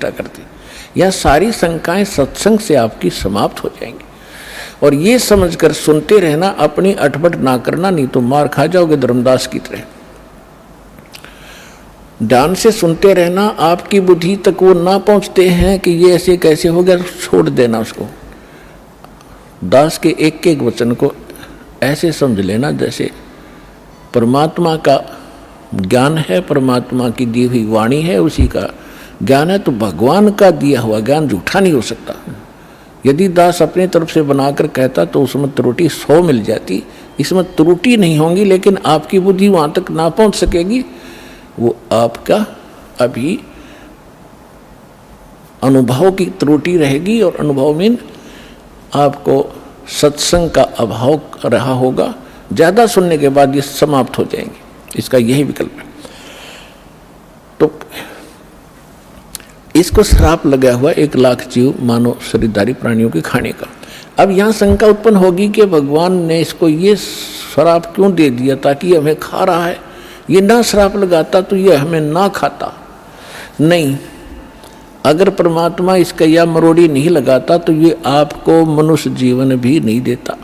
करती। यह सारी शंकाएं सत्संग से आपकी समाप्त हो जाएंगी। और ये समझकर सुनते रहना, अपनी अटपट ना करना, नहीं तो मार खा जाओगे धर्मदास की तरह। ध्यान से सुनते रहना, आपकी बुद्धि तक वो ना पहुंचते हैं कि ये ऐसे कैसे हो गया, छोड़ देना उसको। दास के एक एक वचन को ऐसे समझ लेना जैसे परमात्मा का ज्ञान है, परमात्मा की दी हुई वाणी है, उसी का ज्ञान है। तो भगवान का दिया हुआ ज्ञान झूठा नहीं हो सकता। यदि दास अपनी तरफ से बनाकर कहता तो उसमें त्रुटि 100 मिल जाती, इसमें त्रुटि नहीं होंगी, लेकिन आपकी बुद्धि वहाँ तक ना पहुँच सकेगी। वो आपका अभी अनुभव की त्रुटि रहेगी, और अनुभव में आपको सत्संग का अभाव रहा होगा। ज़्यादा सुनने के बाद ये समाप्त हो जाएंगे, इसका यही विकल्प है। तो इसको श्राप लगा हुआ 1 लाख जीव मानव शरीरधारी प्राणियों के खाने का। अब यहाँ शंका उत्पन्न होगी कि भगवान ने इसको ये श्राप क्यों दे दिया, ताकि हमें खा रहा है। ये ना श्राप लगाता तो ये हमें ना खाता। नहीं, अगर परमात्मा इसका या मरोड़ी नहीं लगाता तो ये आपको मनुष्य जीवन भी नहीं देता,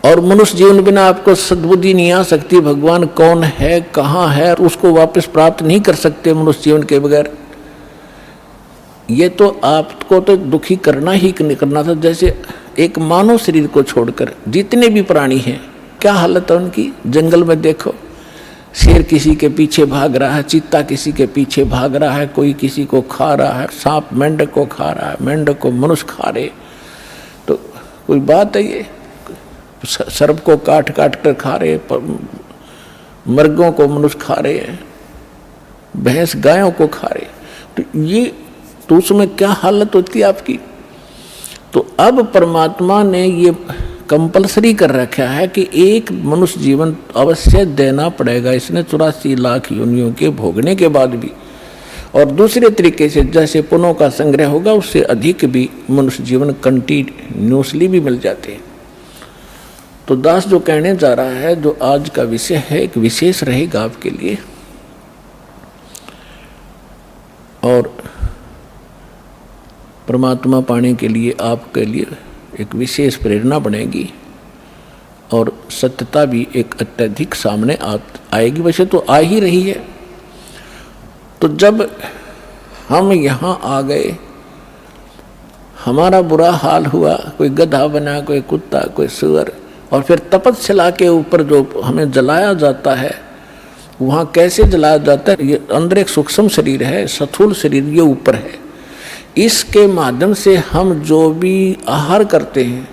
और मनुष्य जीवन बिना आपको सद्बुद्धि नहीं आ सकती। भगवान कौन है, कहाँ है, उसको वापस प्राप्त नहीं कर सकते मनुष्य जीवन के बगैर। ये तो आपको तो दुखी करना ही करना था। जैसे एक मानव शरीर को छोड़कर जितने भी प्राणी हैं, क्या हालत है उनकी। जंगल में देखो, शेर किसी के पीछे भाग रहा है, चीता किसी के पीछे भाग रहा है, कोई किसी को खा रहा है, सांप मेंढक को खा रहा है, मेंढक को मनुष्य खा रहे। तो कोई बात है ये, सर्प को काट काट कर खा रहे, मर्गों को मनुष्य खा रहे हैं, भैंस गायों को खा रहे। तो ये तो उसमें क्या हालत होती है आपकी। तो अब परमात्मा ने ये कंपलसरी कर रखा है कि एक मनुष्य जीवन अवश्य देना पड़ेगा इसने 84 लाख योनियों के भोगने के बाद भी। और दूसरे तरीके से जैसे पुण्यों का संग्रह होगा, उससे अधिक भी मनुष्य जीवन कंटिन्यूसली भी मिल जाते हैं। तो दास जो कहने जा रहा है, जो आज का विषय है, एक विशेष रहेगा आपके लिए, और परमात्मा पाने के लिए आपके लिए एक विशेष प्रेरणा बनेगी, और सत्यता भी एक अत्यधिक सामने आएगी। वैसे तो आ ही रही है। तो जब हम यहाँ आ गए, हमारा बुरा हाल हुआ, कोई गधा बना, कोई कुत्ता, कोई सुअर, और फिर तपस्या के ऊपर जो हमें जलाया जाता है, वहाँ कैसे जलाया जाता है। ये अंदर एक सूक्ष्म शरीर है, स्थूल शरीर ये ऊपर है। इसके माध्यम से हम जो भी आहार करते हैं,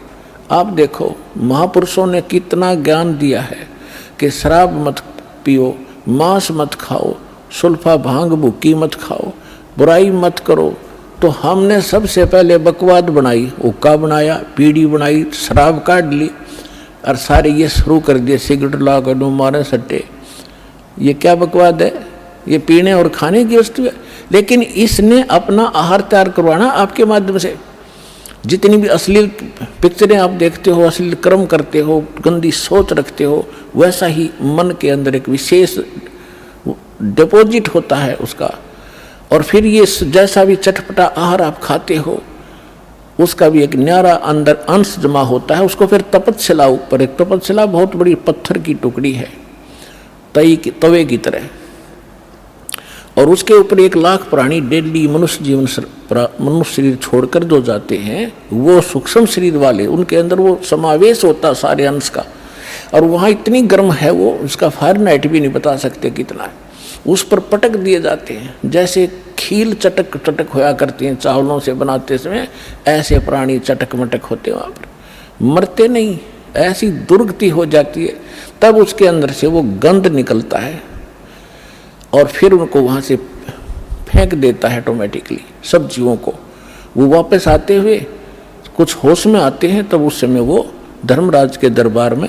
आप देखो महापुरुषों ने कितना ज्ञान दिया है कि शराब मत पियो, मांस मत खाओ, सुल्फा भांग भुक्की मत खाओ, बुराई मत करो। तो हमने सबसे पहले बकवाद बनाई, हुक्का बनाया, बीड़ी बनाई, शराब काट ली, और सारे ये शुरू कर दिए, सिगरेट ला कर दो, मारे सट्टे। ये क्या बकवाद है, ये पीने और खाने की वस्तु है। लेकिन इसने अपना आहार तैयार करवाना आपके माध्यम से। जितनी भी अश्लील पिक्चरें आप देखते हो, अश्लील कर्म करते हो, गंदी सोच रखते हो, वैसा ही मन के अंदर एक विशेष डिपॉजिट होता है उसका। और फिर ये जैसा भी चटपटा आहार आप खाते हो, उसका भी एक न्यारा अंदर अंश जमा होता है। उसको फिर तपस्या ऊपर, एक तपस्या बहुत बड़ी पत्थर की टुकड़ी है, तवे की तरह, और उसके ऊपर 1 लाख प्राणी डेली मनुष्य जीवन मनुष्य शरीर छोड़कर जो जाते हैं, वो सूक्ष्म शरीर वाले, उनके अंदर वो समावेश होता है सारे अंश का। और वहाँ इतनी गर्म है वो, उसका फ़ारेनहाइट भी नहीं बता सकते कितना है। उस पर पटक दिए जाते हैं, जैसे खील चटक चटक होया करती हैं चावलों से बनाते समय, ऐसे प्राणी चटक मटक होते हैं। वहाँ पर मरते नहीं, ऐसी दुर्गति हो जाती है। तब उसके अंदर से वो गंध निकलता है, और फिर उनको वहाँ से फेंक देता है ऑटोमेटिकली सब जीवों को। वो वापस आते हुए कुछ होश में आते हैं, तब उस समय वो धर्मराज के दरबार में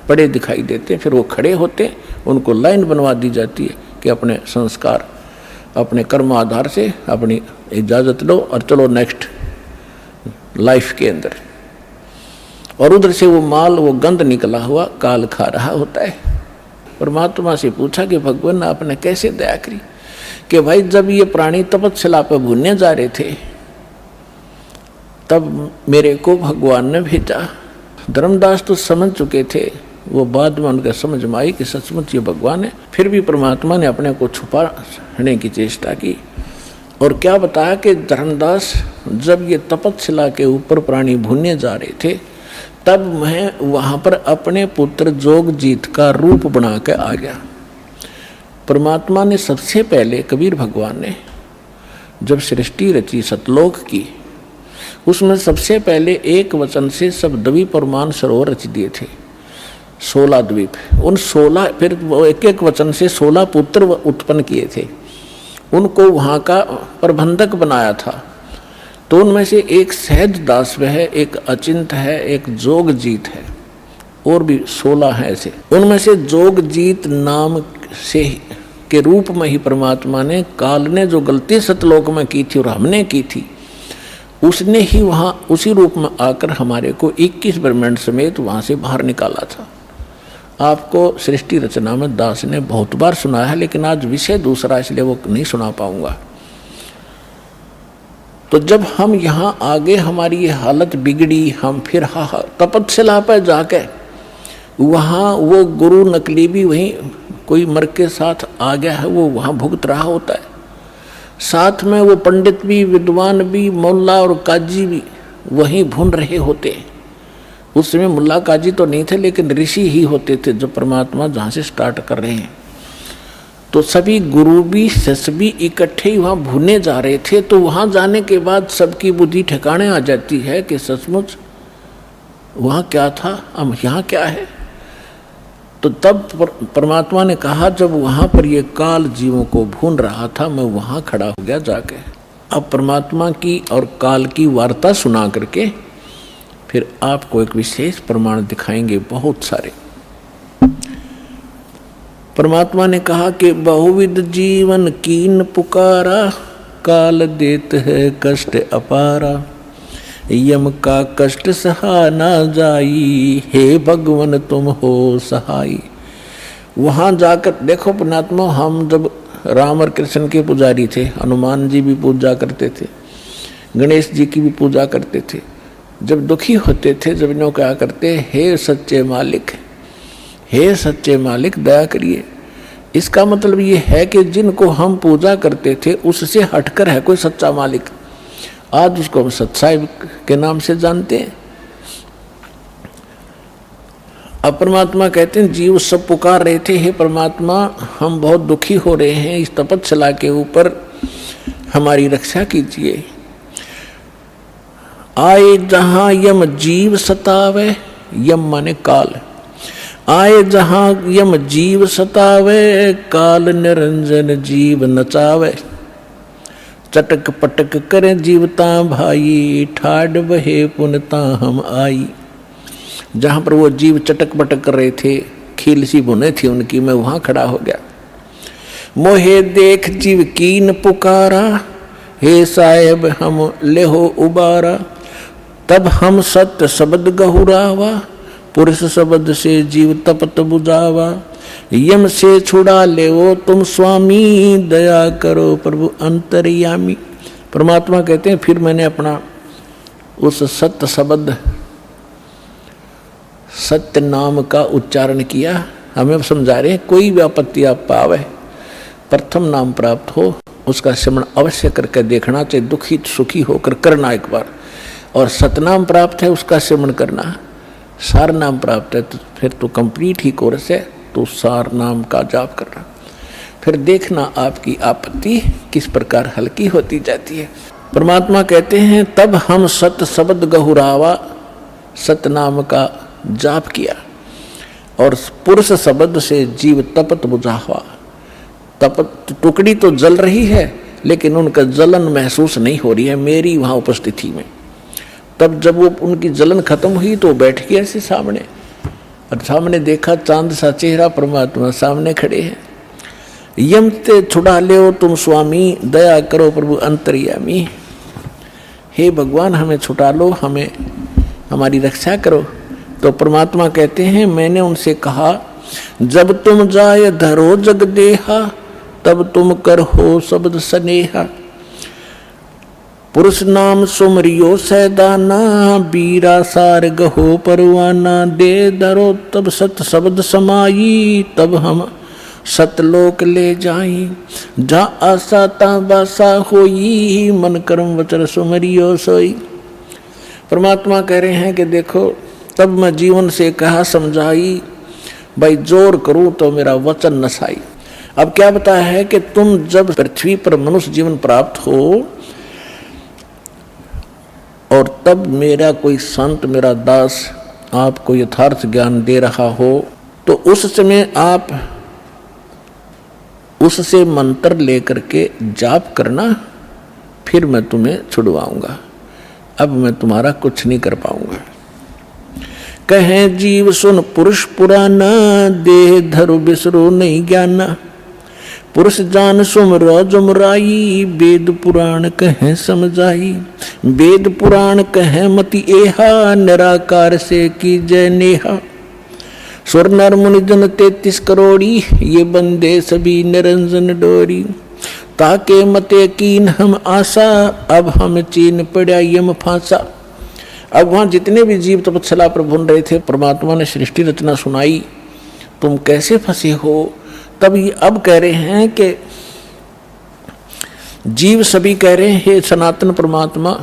पड़े दिखाई देते हैं। फिर वो खड़े होते हैं, उनको लाइन बनवा दी जाती है कि अपने संस्कार, अपने कर्म आधार से अपनी इजाज़त लो और चलो नेक्स्ट लाइफ के अंदर। और उधर से वो माल, वो गंध निकला हुआ काल खा रहा होता है। परमात्मा से पूछा कि भगवान आपने कैसे दया करी, कि भाई जब ये प्राणी तपस्या पर भूनने जा रहे थे तब मेरे को भगवान ने भेजा। धर्मदास तो समझ चुके थे, वो बाद में उनका समझ में आई कि सचमुच ये भगवान है। फिर भी परमात्मा ने अपने को छुपाने की चेष्टा की और क्या बताया कि धर्मदास जब ये तपस्या के ऊपर प्राणी भूनने जा रहे थे तब मैं वहाँ पर अपने पुत्र जोगजीत का रूप बना के आ गया। परमात्मा ने सबसे पहले, कबीर भगवान ने जब सृष्टि रची सतलोक की, उसमें सबसे पहले एक वचन से सब द्वीप और मानसरोवर रच दिए थे, 16 द्वीप। उन 16 फिर एक एक वचन से 16 पुत्र उत्पन्न किए थे, उनको वहाँ का प्रबंधक बनाया था। तो उनमें से एक सहज दास है, एक अचिंत है, एक जोगजीत है, और भी 16 हैं ऐसे। उनमें से जोगजीत नाम से के रूप में ही परमात्मा ने, काल ने जो गलती सतलोक में की थी और हमने की थी, उसने ही वहाँ उसी रूप में आकर हमारे को 21 ब्रह्मांड समेत वहाँ से बाहर निकाला था। आपको सृष्टि रचना में दास ने बहुत बार सुना है, लेकिन आज विषय दूसरा इसलिए वो नहीं सुना पाऊंगा। तो जब हम यहाँ आगे हमारी ये हालत बिगड़ी, हम फिर तपस्या पर जाके वहाँ वो गुरु नकली भी वहीं कोई मर के साथ आ गया है, वो वहाँ भुगत रहा होता है। साथ में वो पंडित भी, विद्वान भी, मुल्ला और काजी भी वहीं भून रहे होते। उस समय मुल्ला काजी तो नहीं थे, लेकिन ऋषि ही होते थे जो परमात्मा जहाँ से स्टार्ट कर रहे हैं। तो सभी गुरु भी, शिष्य भी इकट्ठे ही वहाँ भूने जा रहे थे। तो वहाँ जाने के बाद सबकी बुद्धि ठिकाने आ जाती है कि सचमुच वहाँ क्या था, अब यहाँ क्या है। तो तब परमात्मा ने कहा, जब वहाँ पर ये काल जीवों को भून रहा था, मैं वहाँ खड़ा हो गया जाके। अब परमात्मा की और काल की वार्ता सुना करके फिर आपको एक विशेष प्रमाण दिखाएंगे, बहुत सारे। परमात्मा ने कहा कि बहुविध जीवन कीन पुकारा, काल देत है कष्ट अपारा, यम का कष्ट सहा ना जाई, हे भगवन तुम हो सहाई। वहाँ जाकर देखो परमात्मा, हम जब राम और कृष्ण के पुजारी थे, हनुमान जी भी पूजा करते थे, गणेश जी की भी पूजा करते थे। जब दुखी होते थे, जब इन्हों क्या करते, हे सच्चे मालिक, हे सच्चे मालिक दया करिए। इसका मतलब ये है कि जिनको हम पूजा करते थे उससे हटकर है कोई सच्चा मालिक। आज उसको हम सच्चाई के नाम से जानते हैं। अब परमात्मा कहते हैं, जीव सब पुकार रहे थे, हे परमात्मा हम बहुत दुखी हो रहे हैं, इस तपस्या के ऊपर हमारी रक्षा कीजिए। आए जहां यम जीव सतावे, यम माने काल, आए जहां यम जीव सतावे, काल निरंजन जीव नचावे, चटक पटक करें जीवता भाई, ठाड बहे पुनता हम आई। जहाँ पर वो जीव चटक पटक कर रहे थे, खील सी बुने थी उनकी, मैं वहाँ खड़ा हो गया। मोहे देख जीव कीन पुकारा, हे साहेब हम लेहो उबारा, तब हम सत्य शब्द गहुरावा, पुरुष शब्द से जीव तपत बुझावा, यम से छुड़ा ले वो तुम स्वामी, दया करो प्रभु अंतर्यामी। परमात्मा कहते हैं, फिर मैंने अपना उस सत्य शब्द, सत्य नाम का उच्चारण किया। हमें समझा रहे हैं, कोई भी आपत्ति आप पावे, प्रथम नाम प्राप्त हो उसका स्मरण अवश्य करके देखना चाहिए, दुखी सुखी होकर करना एक बार। और सतनाम प्राप्त है उसका स्मरण करना, सार नाम प्राप्त है तो फिर तो कंप्लीट ही कोर्स है, तो सार नाम का जाप करना। फिर देखना आपकी आपत्ति किस प्रकार हल्की होती जाती है। परमात्मा कहते हैं, तब हम सत शब्द गहुरावा, सतनाम का जाप किया, और पुरुष शब्द से जीव तपत बुझावा। तपत टुकड़ी तो जल रही है, लेकिन उनका जलन महसूस नहीं हो रही है मेरी वहाँ उपस्थिति में। तब जब वो उनकी जलन खत्म हुई तो बैठ गया ऐसे सामने, और सामने देखा चांद सा चेहरा, परमात्मा सामने खड़े हैं। यम ते छुड़ा ले तुम स्वामी, दया करो प्रभु अंतर्यामी। हे भगवान हमें छुटा लो, हमें हमारी रक्षा करो। तो परमात्मा कहते हैं, मैंने उनसे कहा, जब तुम जाए धरो जग देहा, तब तुम कर हो शब्द स्नेहा। पुरुष नाम सुमरियो सैदाना, बीरा सार गहो परवाना। दे धरो तब सत शब्द समाई, तब हम सतलोक ले जाई। जा आशा ता बासा होई, मन कर्म वचन सुमरियो सोई। परमात्मा कह रहे हैं कि देखो तब मैं जीवन से कहा समझाई, भाई जोर करूं तो मेरा वचन नसाई। अब क्या बताया है कि तुम जब पृथ्वी पर मनुष्य जीवन प्राप्त हो और तब मेरा कोई संत, मेरा दास आपको यथार्थ ज्ञान दे रहा हो, तो उस समय आप उससे मंत्र लेकर के जाप करना, फिर मैं तुम्हें छुड़वाऊंगा। अब मैं तुम्हारा कुछ नहीं कर पाऊंगा। कहे जीव सुन पुरुष पुराना, देह धरु बिसरो नहीं ज्ञाना। पुरुष जान सुमरो जुमराई, वेद पुराण कहे समझाई। वेद पुराण कहे मति एहा, निराकार से की जय नेहा। सुर नर मुनि जन 33 करोड़ी, ये बंदे सभी निरंजन डोरी। ताके मते कीन हम आशा, अब हम चीन पड़ा यम फांसा। अब वहां जितने भी जीव तपस्या पर भून रहे थे, परमात्मा ने सृष्टि रचना सुनाई, तुम कैसे फंसे हो। तब ये अब कह रहे हैं कि जीव सभी कह रहे हैं, हे सनातन परमात्मा,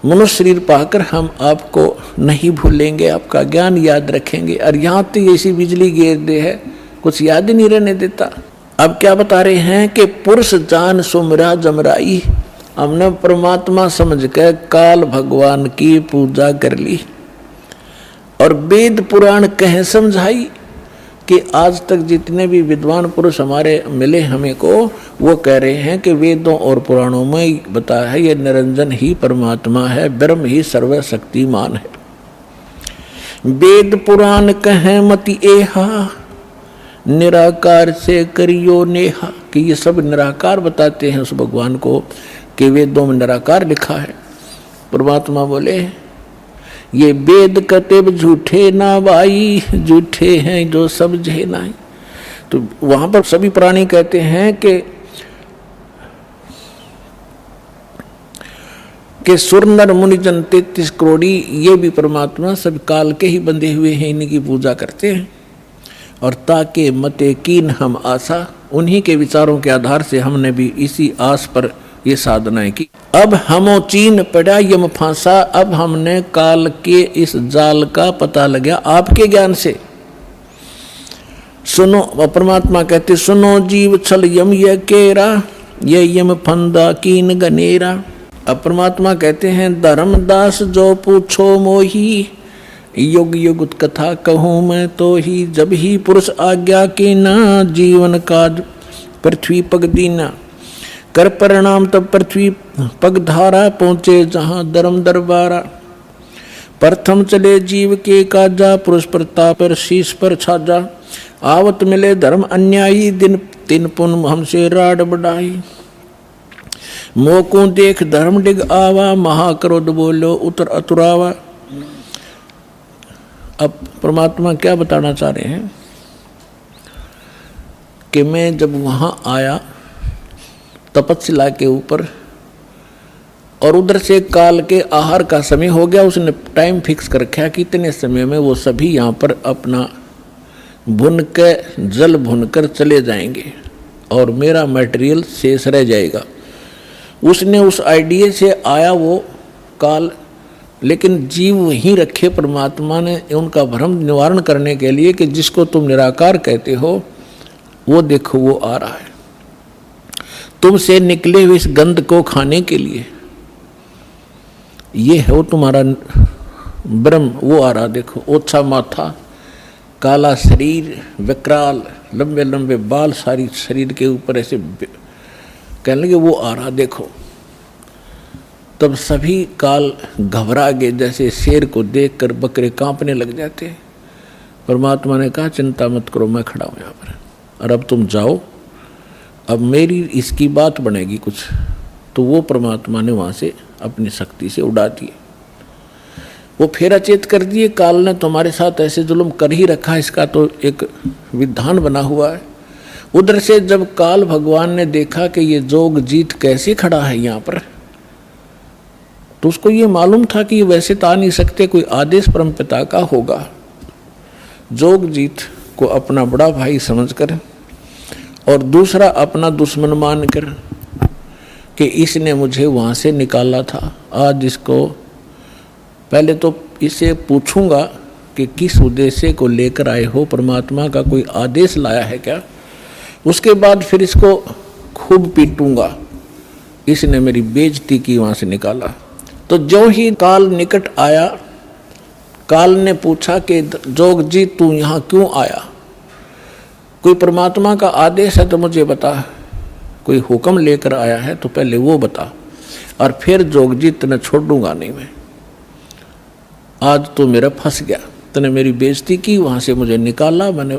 मनुष्य शरीर पाकर हम आपको नहीं भूलेंगे, आपका ज्ञान याद रखेंगे। और यहाँ तो ऐसी बिजली गिर दे है, कुछ याद ही नहीं रहने देता। अब क्या बता रहे हैं कि पुरुष जान सुमरा जमराई। हमने परमात्मा समझ के काल भगवान की पूजा कर ली और वेद पुराण कहे समझाई कि आज तक जितने भी विद्वान पुरुष हमारे मिले हमें को, वो कह रहे हैं कि वेदों और पुराणों में बताया है ये निरंजन ही परमात्मा है, ब्रह्म ही सर्वशक्तिमान है। वेद पुराण कहे मति एहा, निराकार से करियो नेहा। कि ये सब निराकार बताते हैं उस भगवान को, कि वेदों में निराकार लिखा है। परमात्मा बोले ये वेद कतेब झूठे ना भाई, झूठे हैं जो समझे ना। तो वहां पर सभी प्राणी कहते हैं कि सुर नर मुनि जन 33 करोड़ी, ये भी परमात्मा सब काल के ही बंधे हुए हैं, इन्हीं की पूजा करते हैं। और ताके मते कीन हम आशा, उन्हीं के विचारों के आधार से हमने भी इसी आस पर ये साधनाएं की। अब हमो चीन पड़ा यम फांसा, अब हमने काल के इस जाल का पता लगा आपके ज्ञान से। सुनो, परमात्मा कहते सुनो जीव छल यम ये केरा, ये यम फंदा कीन गनेरा। अब परमात्मा कहते हैं धर्मदास जो पूछो मोही, युग युग कथा कहूँ मैं तो ही। जब ही पुरुष आज्ञा के ना, जीवन काज पृथ्वी पग दीना। कर परिणाम तब पृथ्वी पग धारा, पहुँचे जहाँ धर्म दरबारा। प्रथम चले जीव के काजा, पुरुष प्रताप पर शीश पर छाजा। आवत मिले धर्म अन्यायी, दिन तीन पुन हमसे राड बढ़ाई। मोकों देख धर्म डिग आवा, महाक्रोध बोलो उतर अतुरावा। अब परमात्मा क्या बताना चाह रहे हैं कि मैं जब वहाँ आया तपस्या के ऊपर, और उधर से काल के आहार का समय हो गया, उसने टाइम फिक्स कर रखा कि इतने समय में वो सभी यहाँ पर अपना भुन के जल भुनकर चले जाएंगे और मेरा मटेरियल शेष रह जाएगा। उसने उस आइडिया से आया वो काल, लेकिन जीव वहीं रखे परमात्मा ने उनका भ्रम निवारण करने के लिए कि जिसको तुम निराकार कहते हो वो देखो वो आ रहा है तुमसे निकले हुए इस गंध को खाने के लिए। ये है वो तुम्हारा ब्रह्म, वो आ रहा। देखो ओछा माथा, काला शरीर, विकराल, लंबे लंबे बाल सारी शरीर के ऊपर ऐसे कहने लगे वो आ रहा देखो। तब सभी काल घबरा गए, जैसे शेर को देखकर बकरे कांपने लग जाते हैं। परमात्मा ने कहा चिंता मत करो, मैं खड़ा हूँ यहाँ पर, और अब तुम जाओ, अब मेरी इसकी बात बनेगी कुछ। तो वो परमात्मा ने वहाँ से अपनी शक्ति से उड़ा दिए, वो फिर अचेत कर दिए। काल ने तुम्हारे साथ ऐसे जुल्म कर ही रखा, इसका तो एक विधान बना हुआ है। उधर से जब काल भगवान ने देखा कि ये जोग जीत कैसे खड़ा है यहाँ पर, तो उसको ये मालूम था कि ये वैसे तो आ नहीं सकते, कोई आदेश परमपिता का होगा। जोग जीत को अपना बड़ा भाई समझकर और दूसरा अपना दुश्मन मानकर कि इसने मुझे वहाँ से निकाला था, आज इसको पहले तो इसे पूछूंगा कि किस उद्देश्य को लेकर आए हो, परमात्मा का कोई आदेश लाया है क्या, उसके बाद फिर इसको खूब पीटूंगा, इसने मेरी बेइज्जती की, वहाँ से निकाला। तो जो ही काल निकट आया, काल ने पूछा कि जोगजी तू यहाँ क्यों आया, कोई परमात्मा का आदेश है तो मुझे बता, कोई हुक्म लेकर आया है तो पहले वो बता, और फिर जोगजी तने छोड़ूंगा नहीं मैं, आज तो मेरा फंस गया, तने मेरी बेइज्जती की, वहाँ से मुझे निकाला मैंने,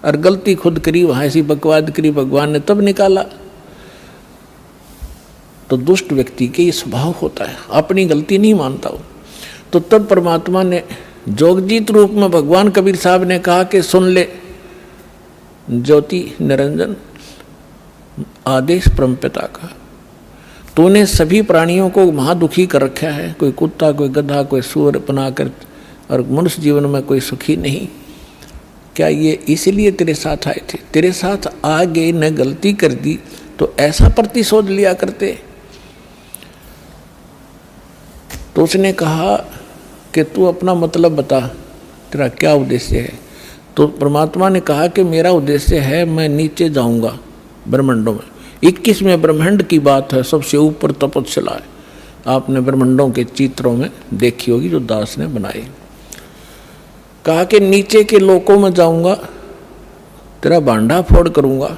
और गलती खुद करी, वहाँ ऐसी बकवाद करी, भगवान ने तब निकाला। तो दुष्ट व्यक्ति के ये स्वभाव होता है, अपनी गलती नहीं मानता हो। तो तब परमात्मा ने जोगजीत रूप में भगवान कबीर साहब ने कहा कि सुन ले ज्योति निरंजन, आदेश परमपिता का, तूने सभी प्राणियों को महादुखी कर रखा है, कोई कुत्ता, कोई गधा, कोई सूअर बनाकर, और मनुष्य जीवन में कोई सुखी नहीं। क्या ये इसलिए तेरे साथ आए थे? तेरे साथ आ गए, न गलती कर दी तो ऐसा प्रतिशोध लिया करते। तो उसने कहा कि तू अपना मतलब बता, तेरा क्या उद्देश्य है? तो परमात्मा ने कहा कि मेरा उद्देश्य है, मैं नीचे जाऊंगा ब्रह्मांडों में। 21वें ब्रह्मांड की बात है, सबसे ऊपर तपस्या है, आपने ब्रह्मांडों के चित्रों में देखी होगी जो दास ने बनाई। कहा कि नीचे के लोकों में जाऊंगा, तेरा भांडा फोड़ करूंगा,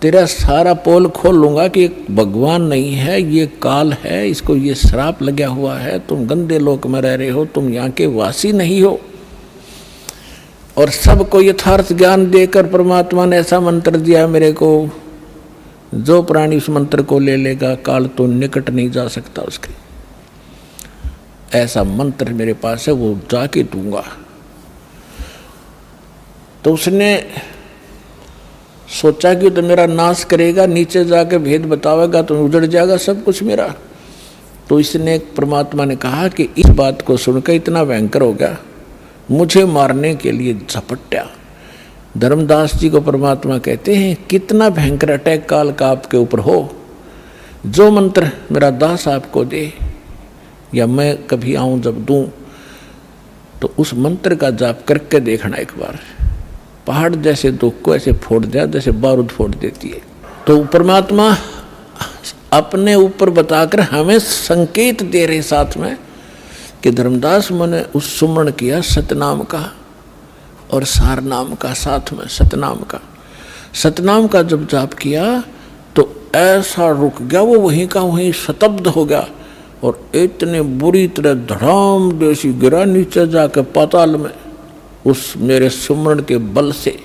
तेरा सारा पोल खोल लूंगा कि एक भगवान नहीं है, ये काल है, इसको ये श्राप लगा हुआ है, तुम गंदे लोक में रह रहे हो, तुम यहाँ के वासी नहीं हो। और सबको यथार्थ ज्ञान देकर परमात्मा ने ऐसा मंत्र दिया मेरे को, जो प्राणी उस मंत्र को ले लेगा काल तो निकट नहीं जा सकता उसके। ऐसा मंत्र मेरे पास है, वो जाके दूंगा। तो उसने सोचा कि तो मेरा नाश करेगा, नीचे जाके भेद बतावेगा तो उजड़ जाएगा सब कुछ मेरा। तो इसने परमात्मा ने कहा कि इस बात को सुनकर इतना भयंकर हो गया, मुझे मारने के लिए झपट्या। धर्मदास जी को परमात्मा कहते हैं कितना भयंकर अटैक काल का आपके ऊपर हो, जो मंत्र मेरा दास आपको दे या मैं कभी आऊं जब दूं, तो उस मंत्र का जाप करके देखना एक बार, पहाड़ जैसे दुख को ऐसे फोड़ दिया जैसे बारूद फोड़ देती है। तो परमात्मा अपने ऊपर बताकर हमें संकेत दे रहे साथ में कि धर्मदास मैंने उस सुमरण किया सतनाम का और सार नाम का, साथ में सतनाम का। सतनाम का जब जाप किया तो ऐसा रुक गया, वो वहीं का वहीं शतब्द हो गया और इतने बुरी तरह धड़ाम जैसी गिरा नीचे जाकर पाताल में। उस मेरे सुमरण के बल से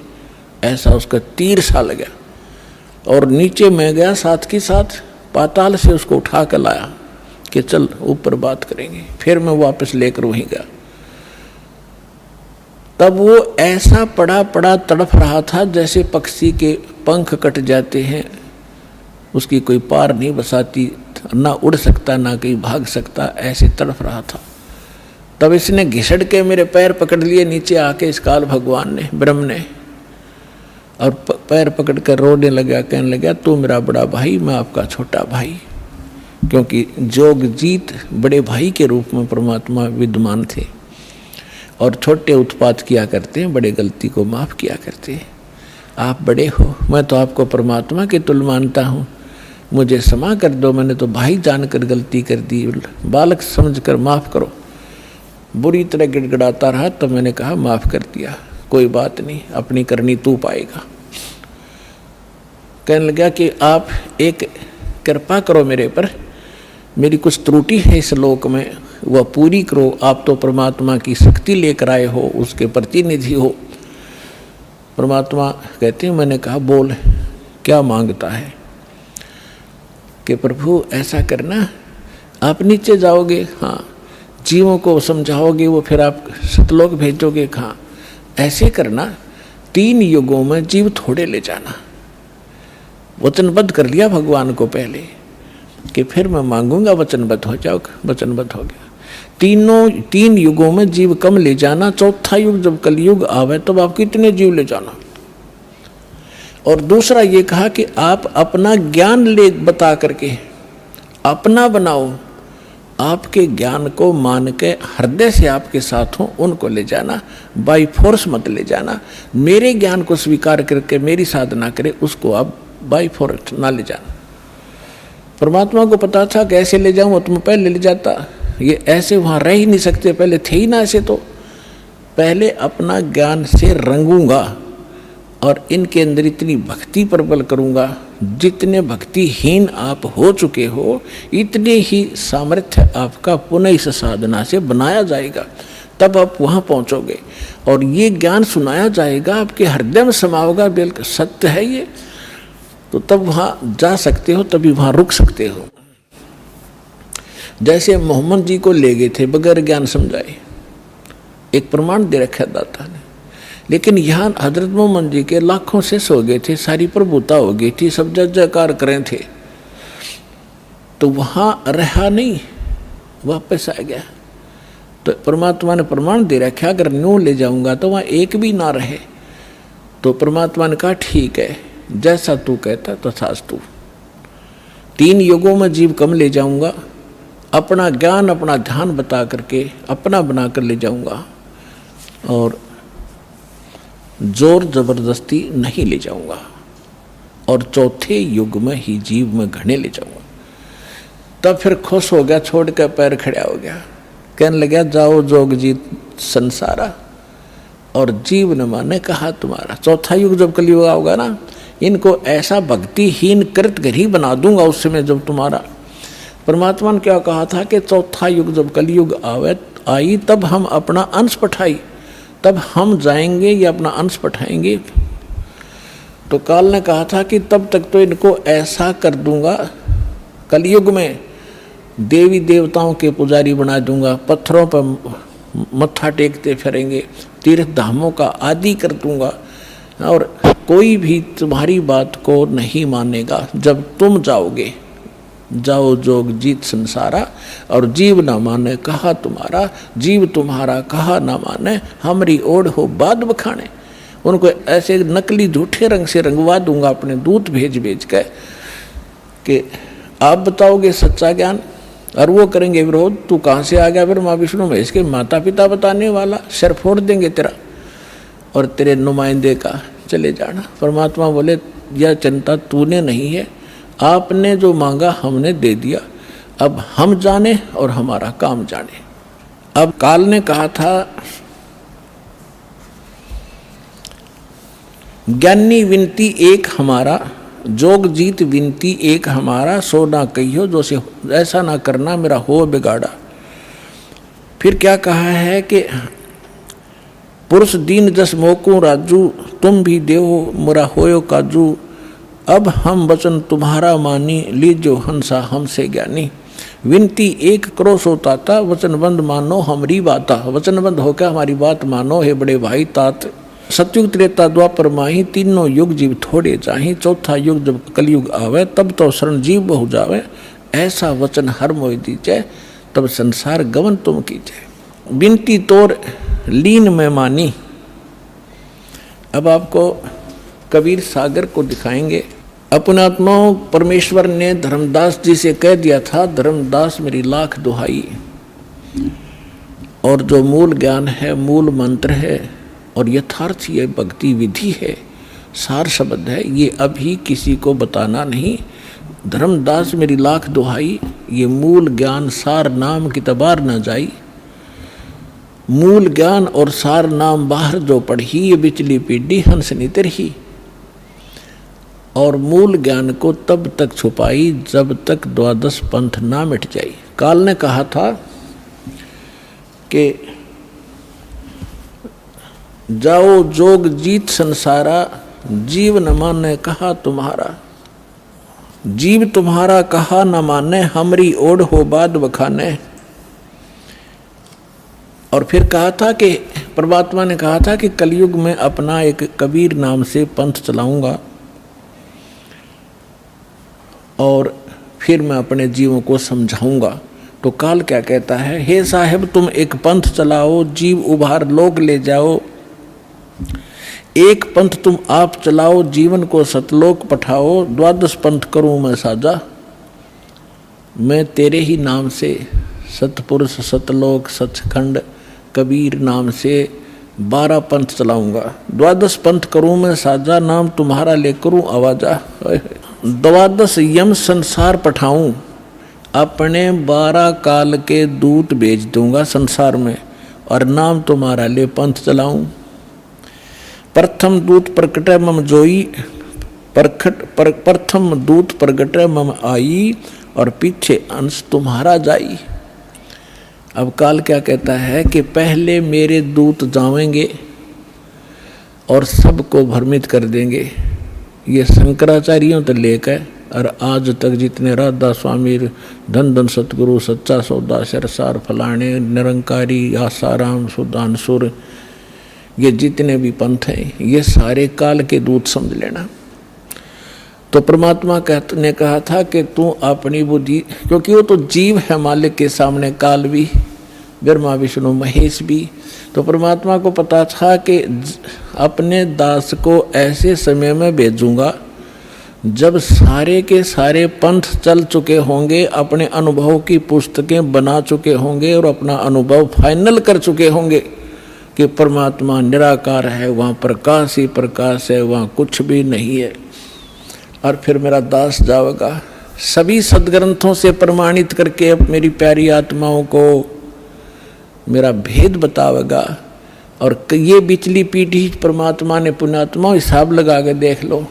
ऐसा उसका तीर सा लगा और नीचे मैं गया, साथ के साथ पाताल से उसको उठा कर लाया कि चल ऊपर बात करेंगे। फिर मैं वापस लेकर वहीं गया। तब वो ऐसा पड़ा पड़ा तड़फ रहा था जैसे पक्षी के पंख कट जाते हैं, उसकी कोई पार नहीं बसाती, ना उड़ सकता ना कहीं भाग सकता, ऐसे तड़फ रहा था। तब इसने घिसड़ के मेरे पैर पकड़ लिए नीचे आके, इस काल भगवान ने, ब्रह्म ने, और पैर पकड़ कर रोने लगा, कहने लगा तू मेरा बड़ा भाई, मैं आपका छोटा भाई। क्योंकि जोगजीत बड़े भाई के रूप में परमात्मा विद्यमान थे और छोटे उत्पात किया करते हैं, बड़े गलती को माफ़ किया करते हैं। आप बड़े हो, मैं तो आपको परमात्मा के तुल्य मानता हूँ, मुझे क्षमा कर दो, मैंने तो भाई जानकर गलती कर दी, बालक समझकर माफ़ करो। बुरी तरह गिड़गिड़ाता रहा, तो मैंने कहा माफ़ कर दिया, कोई बात नहीं, अपनी करनी तू पाएगा। कहने लगा कि आप एक कृपा करो मेरे पर, मेरी कुछ त्रुटि है इस लोक में, वह पूरी करो। आप तो परमात्मा की शक्ति लेकर आए हो, उसके प्रतिनिधि हो। परमात्मा कहते हैं, मैंने कहा बोल क्या मांगता है? कि प्रभु ऐसा करना, आप नीचे जाओगे, हाँ, जीवों को समझाओगे, वो फिर आप सतलोक भेजोगे, हाँ, ऐसे करना 3 युगों में जीव थोड़े ले जाना। वचनबद्ध कर लिया भगवान को पहले कि फिर मैं मांगूंगा, वचनबद्ध हो जाओ, वचनबद्ध हो गया। 3 युगों में जीव कम ले जाना, चौथा युग जब कलयुग आवे तब आप कितने जीव ले जाना। और दूसरा ये कहा कि आप अपना ज्ञान ले बता करके अपना बनाओ, आपके ज्ञान को मान के हृदय से आपके साथ हो उनको ले जाना, बाई फोर्स मत ले जाना। मेरे ज्ञान को स्वीकार करके मेरी साधना करे उसको आप बाई फोर्स ना ले जाना। परमात्मा को पता था कैसे ले जाऊँ, तुम पहले ले जाता। ये ऐसे वहाँ रह ही नहीं सकते, पहले थे ही ना ऐसे। तो पहले अपना ज्ञान से रंगूंगा और इनके अंदर इतनी भक्ति प्रबल करूंगा, जितने भक्तिहीन आप हो चुके हो इतने ही सामर्थ्य आपका पुनः इस साधना से बनाया जाएगा, तब आप वहाँ पहुँचोगे। और ये ज्ञान सुनाया जाएगा, आपके हृदय में समाओगा, बिल्कुल सत्य है ये, तो तब वहाँ जा सकते हो, तभी वहाँ रुक सकते हो। जैसे मोहम्मद जी को ले गए थे बगैर ज्ञान समझाए, एक प्रमाण दे रखा दाता ने, लेकिन यहाँ हजरत मोहम्मद जी के लाखों से सो गए थे, सारी प्रभुता हो गई थी, सब जय जयकार करें थे, तो वहाँ रहा नहीं, वापस आ गया। तो परमात्मा ने प्रमाण दे रखा अगर न्यू ले जाऊंगा तो वहाँ एक भी ना रहे। तो परमात्मा ने कहा ठीक है, जैसा तू कहता तथास्तु। 3 युगों में जीव कम ले जाऊंगा, अपना ज्ञान अपना ध्यान बता करके अपना बना कर ले जाऊंगा, और जोर जबरदस्ती नहीं ले जाऊंगा, और चौथे युग में ही जीव में घने ले जाऊंगा। तब फिर खुश हो गया, छोड़ कर पैर खड़ा हो गया, कहने लगा जाओ जोग जीत संसारा, और जीव न माने कहा तुम्हारा। चौथा युग जब कलयुग होगा ना, इनको ऐसा भक्तिहीन कृत घर ही बना दूंगा उस समय जब तुम्हारा। परमात्मा ने क्या कहा था कि चौथा युग जब कलयुग आई तब हम अपना अंश पठाई, तब हम जाएंगे या अपना अंश पठाएंगे। तो काल ने कहा था कि तब तक तो इनको ऐसा कर दूंगा, कलयुग में देवी देवताओं के पुजारी बना दूंगा, पत्थरों पर मत्था टेकते फिरेंगे, तीर्थ धामों का आदि कर दूंगा, और कोई भी तुम्हारी बात को नहीं मानेगा जब तुम जाओगे। जाओ जोग जीत संसारा, और जीव ना माने कहा तुम्हारा, जीव तुम्हारा कहा ना माने, हमारी ओढ़ हो बाद बखाने। उनको ऐसे नकली झूठे रंग से रंगवा दूंगा अपने दूत भेज भेज के कि आप बताओगे सच्चा ज्ञान, और वो करेंगे विरोध। तू कहाँ से आ गया फिर माँ विष्णु महेश के माता पिता बताने वाला, सिर फोड़ देंगे तेरा और तेरे नुमाइंदे का, चले जाना। परमात्मा बोले यह चिंता तूने नहीं है, आपने जो मांगा हमने दे दिया, अब हम जाने और हमारा काम जाने। अब काल ने कहा था ज्ञानी विनती एक हमारा, जोग जीत विनती एक हमारा, सो ना कहियो जो से ऐसा ना करना मेरा हो बिगाड़ा। फिर क्या कहा है कि पुरुष दीन जस मोकू राजू, तुम भी देहो मुरा होयो काजू, अब हम वचन तुम्हारा मानी, लीजो हंसा हमसे ज्ञानी। विनती एक करो सो ताता, वचनबंद मानो हमारी बाता। वचनबंद होकर हमारी बात मानो हे बड़े भाई तात। सतयुग त्रेता द्वापर माही, तीनों युग जीव थोड़े जाही, चौथा युग जब कलयुग आवे तब तो शरण जीव बहु जावे। ऐसा वचन हर मोहि दीजे, तब संसार गमन तुम कीजिए। विनती तोर लीन में मानी। अब आपको कबीर सागर को दिखाएंगे। अपने आत्मा परमेश्वर ने धर्मदास जी से कह दिया था, धर्मदास मेरी लाख दुहाई, और जो मूल ज्ञान है, मूल मंत्र है और यथार्थ ये भक्ति विधि है, सार शब्द है, ये अभी किसी को बताना नहीं। धर्मदास मेरी लाख दुहाई, ये मूल ज्ञान सार नाम की तबार न जाई। मूल ज्ञान और सार नाम बाहर जो पढ़ी, ये बिचली पीढ़ी हंस नितर ही। और मूल ज्ञान को तब तक छुपाई जब तक द्वादश पंथ ना मिट जाई। काल ने कहा था कि जाओ जोग जीत संसारा, जीव न माने कहा तुम्हारा। जीव तुम्हारा कहा न माने, हमरी ओढ़ हो बाद बखाने। और फिर कहा था कि परमात्मा ने कहा था कि कलयुग में अपना एक कबीर नाम से पंथ चलाऊंगा और फिर मैं अपने जीवों को समझाऊंगा। तो काल क्या कहता है, हे साहेब तुम एक पंथ चलाओ, जीव उभार लोक ले जाओ। एक पंथ तुम आप चलाओ, जीवन को सतलोक पठाओ। 12 पंथ करूं मैं साजा, मैं तेरे ही नाम से सतपुरुष सतलोक सचखंड कबीर नाम से 12 पंथ चलाऊंगा। 12 पंथ करूं मैं साजा, नाम तुम्हारा ले करूं आवाजा। 12 यम संसार पठाऊं, अपने 12 काल के दूत भेज दूंगा संसार में, और नाम तुम्हारा ले पंथ चलाऊं। प्रथम दूत प्रकट मम जोई, प्रथम दूत प्रकट मम आई, और पीछे अंश तुम्हारा जाई। अब काल क्या कहता है कि पहले मेरे दूत जावेंगे और सबको भ्रमित कर देंगे। ये शंकराचार्यों तो लेकर और आज तक जितने राधा स्वामी, धन धन सतगुरु, सच्चा सौदा, सरसार फलाने, निरंकारी, आसाराम, सुदानसुर, ये जितने भी पंथ हैं ये सारे काल के दूत समझ लेना। तो परमात्मा ने कहा था कि तू अपनी बुद्धि, क्योंकि वो तो जीव है मालिक के सामने, काल भी, ब्रह्मा विष्णु महेश भी। तो परमात्मा को पता था कि अपने दास को ऐसे समय में भेजूंगा जब सारे के सारे पंथ चल चुके होंगे, अपने अनुभव की पुस्तकें बना चुके होंगे और अपना अनुभव फाइनल कर चुके होंगे कि परमात्मा निराकार है, वहाँ प्रकाश ही प्रकाश है, वहाँ कुछ भी नहीं है। और फिर मेरा दास जाएगा सभी सदग्रंथों से प्रमाणित करके मेरी प्यारी आत्माओं को मेरा भेद बतावेगा। और ये बिचली पीढ़ी परमात्मा ने पुण्यात्मा हिसाब लगा के देख लो,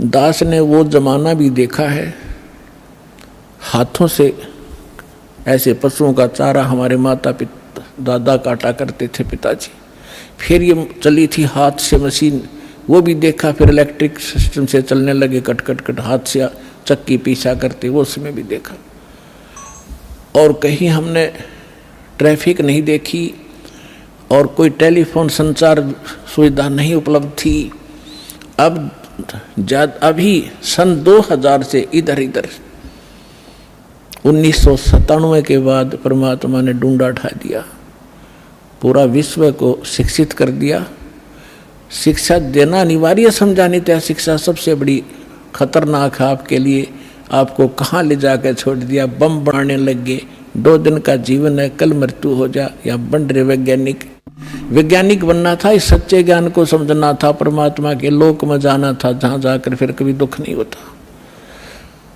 दास ने वो जमाना भी देखा है, हाथों से ऐसे पशुओं का चारा हमारे माता पिता दादा काटा करते थे पिताजी। फिर ये चली थी हाथ से मशीन, वो भी देखा। फिर इलेक्ट्रिक सिस्टम से चलने लगे, कट कट कट हाथ से चक्की पीछा करते, वो उसमें भी देखा। और कहीं हमने ट्रैफिक नहीं देखी और कोई टेलीफोन संचार सुविधा नहीं उपलब्ध थी। अब अभी सन 2000 से इधर 1997 के बाद परमात्मा ने डूंडा उठा दिया, पूरा विश्व को शिक्षित कर दिया। शिक्षा देना अनिवार्य समझा, नहीं तो शिक्षा सबसे बड़ी खतरनाक है आपके लिए। आपको कहाँ ले जाकर छोड़ दिया, बम बनाने लग गए। 2 दिन का जीवन है, कल मृत्यु हो जा। या बन रहे वैज्ञानिक बनना था, इस सच्चे ज्ञान को समझना था, परमात्मा के लोक में जाना था जहाँ जाकर फिर कभी दुख नहीं होता।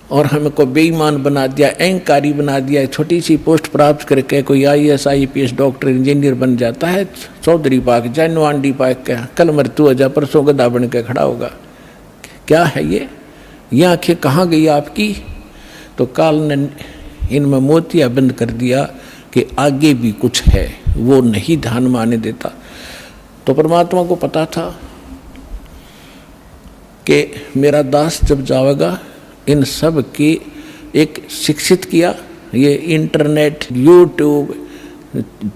और हमको बेईमान बना दिया, अहंकारी बना दिया। छोटी सी पोस्ट प्राप्त करके कोई IAS IPS डॉक्टर इंजीनियर बन जाता है, चौधरी पाक जाए नवांडी पाक का, कल मृत्यु हो जा, परसों गधा बन के खड़ा होगा। क्या है ये आंखें कहाँ गई आपकी? तो काल ने इनमें मोतिया बंद कर दिया कि आगे भी कुछ है, वो नहीं ध्यान में आने देता। तो परमात्मा को पता था कि मेरा दास जब जाएगा, इन सब की एक शिक्षित किया। ये इंटरनेट, यूट्यूब,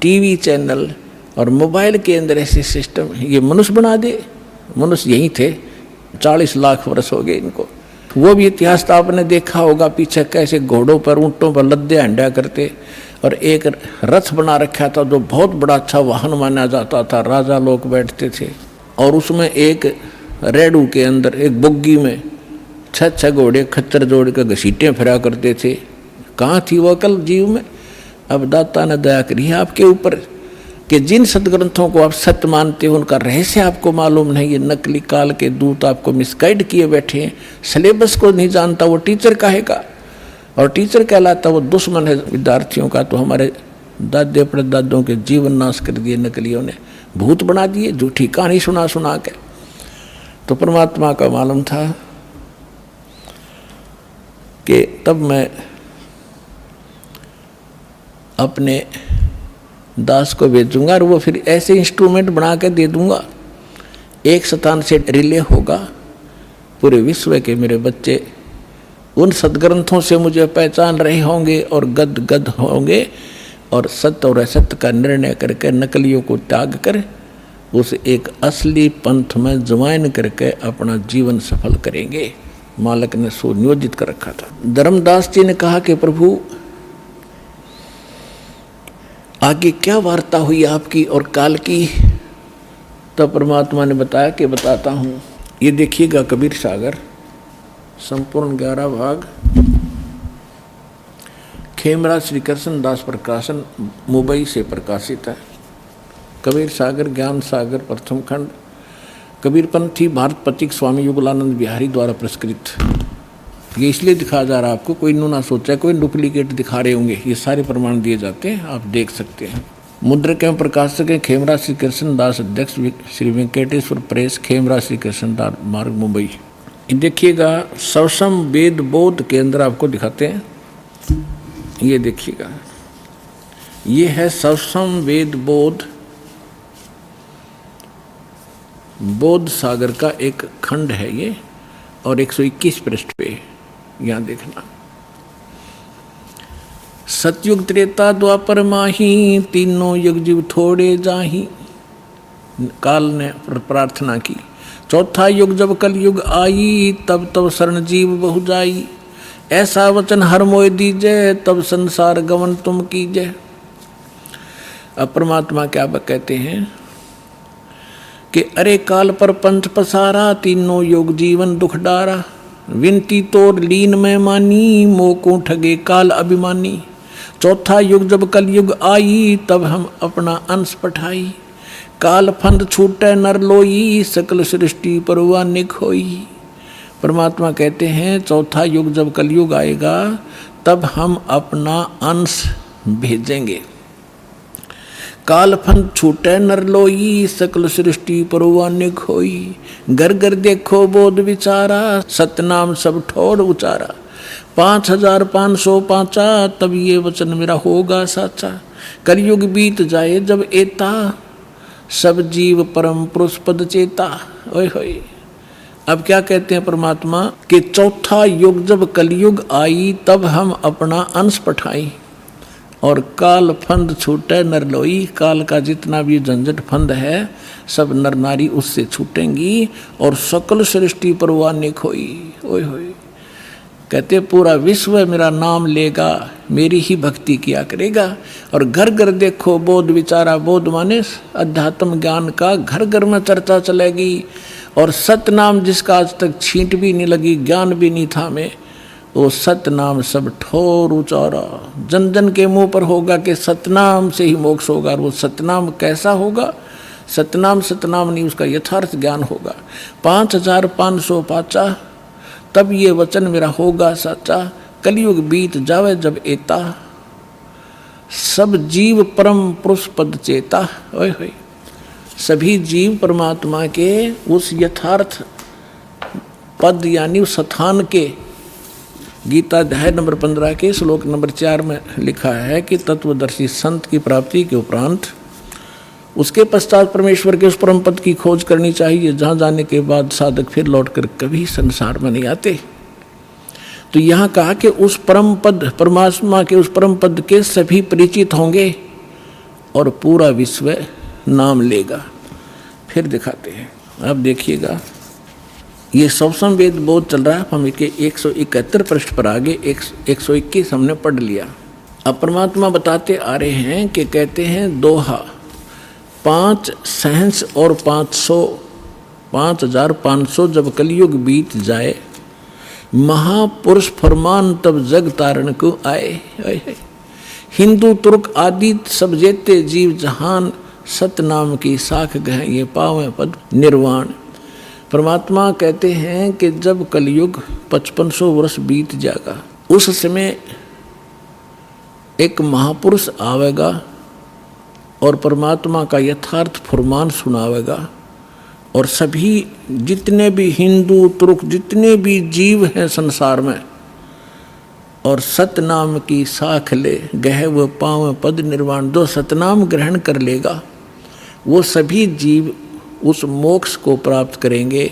टीवी चैनल और मोबाइल के अंदर ऐसे सिस्टम ये मनुष्य बना दे। मनुष्य यही थे, 40 लाख वर्ष हो गए इनको। वो भी इतिहास तो आपने देखा होगा, पीछे कैसे घोड़ों पर, ऊँटों पर लद्दे हंडा करते, और एक रथ बना रखा था जो बहुत बड़ा अच्छा वाहन माना जाता था, राजा लोग बैठते थे। और उसमें एक रेडू के अंदर, एक बुग्गी में 6 घोड़े खच्चर जोड़ कर घसीटें फिरा करते थे। कहाँ थी वो अकल जीव में? अब दाता ने दया करी है आपके ऊपर कि जिन सदग्रंथों को आप सत्य मानते हो उनका रहस्य आपको मालूम नहीं। ये नकली काल के दूत आपको मिसगाइड किए बैठे हैं। सिलेबस को नहीं जानता वो टीचर काहेगा, और टीचर कहलाता वो दुश्मन है विद्यार्थियों का। तो हमारे दादे परदादों के जीवन नाश कर दिए नकलियों ने, भूत बना दिए, झूठी कहानी सुना सुना के। तो परमात्मा का मालूम था कि तब मैं अपने दास को भेजूंगा और वो फिर ऐसे इंस्ट्रूमेंट बना के दे दूंगा, एक स्थान से रिले होगा पूरे विश्व के मेरे बच्चे उन सदग्रंथों से मुझे पहचान रहे होंगे और गद गद होंगे और सत्य और असत्य का निर्णय करके नकलियों को त्याग कर उस एक असली पंथ में ज्वाइन करके अपना जीवन सफल करेंगे। मालक ने सुनियोजित कर रखा था। धर्मदास जी ने कहा कि प्रभु आगे क्या वार्ता हुई आपकी और काल की? तब परमात्मा ने बताया कि बताता हूँ। ये देखिएगा कबीर सागर संपूर्ण 11 भाग, खेमराज श्री कृष्ण दास प्रकाशन मुंबई से प्रकाशित है। कबीर सागर ज्ञान सागर प्रथम खंड, कबीरपंथी भारत पथिक स्वामी युगलानंद बिहारी द्वारा पुरस्कृत। ये इसलिए दिखाया जा रहा है आपको, कोई ना सोचा कोई डुप्लीकेट दिखा रहे होंगे, ये सारे प्रमाण दिए जाते हैं, आप देख सकते हैं। मुद्रक एवं प्रकाशक है खेमराज श्री कृष्ण दास, अध्यक्ष श्री वेंकटेश्वर प्रेस, खेमराज श्री कृष्ण दास मार्ग मुंबई। देखिएगा सवसम वेद बोध के अंदर आपको दिखाते हैं, ये देखिएगा ये है सवसम वेद बोध, बोध सागर का एक खंड है ये, और 121 पृष्ठ पे यहाँ देखना। सतयुग त्रेता द्वापर माही, तीनों युग जीव थोड़े जाही। काल ने प्रार्थना की, चौथा युग जब कल युग आई, तब तब शरण जीव बहु जाई। ऐसा वचन हर मोय दीजय, तब संसार गमन तुम कीजय। अब परमात्मा क्या कहते हैं कि अरे काल पर पंथ पसारा, तीनों योग जीवन दुख डारा। विनती तोर लीन में मानी, मोको ठगे काल अभिमानी। चौथा युग जब कल युग आई, तब हम अपना अंश पठाई। काल फंद छूटे नर लोई, सकल सृष्टि परवा निक होई। परमात्मा कहते हैं चौथा युग जब कलयुग आएगा तब हम अपना अंश भेजेंगे। काल फंद छूटे नर लोई, सकल सृष्टि परवा निक होई। घर घर देखो बोध विचारा, सतनाम सब ठोर उचारा। 5505 तब ये वचन मेरा होगा साचा। कलयुग बीत जाए जब एता, सब जीव परम पुरुष पद चेता। ओए होए, अब क्या कहते हैं परमात्मा कि चौथा युग जब कलयुग आई, तब हम अपना अंश पठाई। और काल फंद छूटे नर लोई, काल का जितना भी झंझट फंद है सब नर नारी उससे छूटेंगी, और सकल सृष्टि परवा निक होई। ओए होए, कहते पूरा विश्व मेरा नाम लेगा, मेरी ही भक्ति किया करेगा। और घर घर देखो बोध विचारा, बोध माने अध्यात्म ज्ञान का घर घर में चर्चा चलेगी। और सतनाम जिसका आज तक छींट भी नहीं लगी, ज्ञान भी नहीं था में, वो सतनाम सब ठोर उचारा। जन जन के मुंह पर होगा कि सतनाम से ही मोक्ष होगा। और वो सतनाम कैसा होगा? सतनाम सतनाम नहीं, उसका यथार्थ ज्ञान होगा। 5505 तब ये वचन मेरा होगा सच्चा। कलयुग बीत जावे जब एता, सब जीव परम पुरुष पद चेता। ओए होए, सभी जीव परमात्मा के उस यथार्थ पद यानी उस स्थान के, गीता अध्याय नंबर 15 के श्लोक नंबर 4 में लिखा है कि तत्वदर्शी संत की प्राप्ति के उपरांत उसके पश्चात परमेश्वर के उस परम पद की खोज करनी चाहिए, जहाँ जाने के बाद साधक फिर लौटकर कभी संसार में नहीं आते। तो यहाँ कहा कि उस परम पद, परमात्मा के उस परम पद के सभी परिचित होंगे और पूरा विश्व नाम लेगा। फिर दिखाते हैं, अब देखिएगा ये सवसम वेद बोध चल रहा है। हम इसके 171 पृष्ठ पर आगे 121 हमने पढ़ लिया। अब परमात्मा बताते आ रहे हैं कि कहते हैं दोहा 5 सहंस और 5500 जब कलयुग बीत जाए, महापुरुष फरमान तब जग तारण को आए। हिंदू तुर्क आदि सब जेते जीव जहान, सतनाम की साख गह ये पावे पद निर्वाण। परमात्मा कहते हैं कि जब कलयुग 5500 वर्ष बीत जाएगा, उस समय एक महापुरुष आवेगा और परमात्मा का यथार्थ फरमान सुनावेगा। और सभी जितने भी हिंदू तुर्क जितने भी जीव हैं संसार में, और सतनाम की साख ले गह व पाँव पद निर्वाण, जो सतनाम ग्रहण कर लेगा वो सभी जीव उस मोक्ष को प्राप्त करेंगे,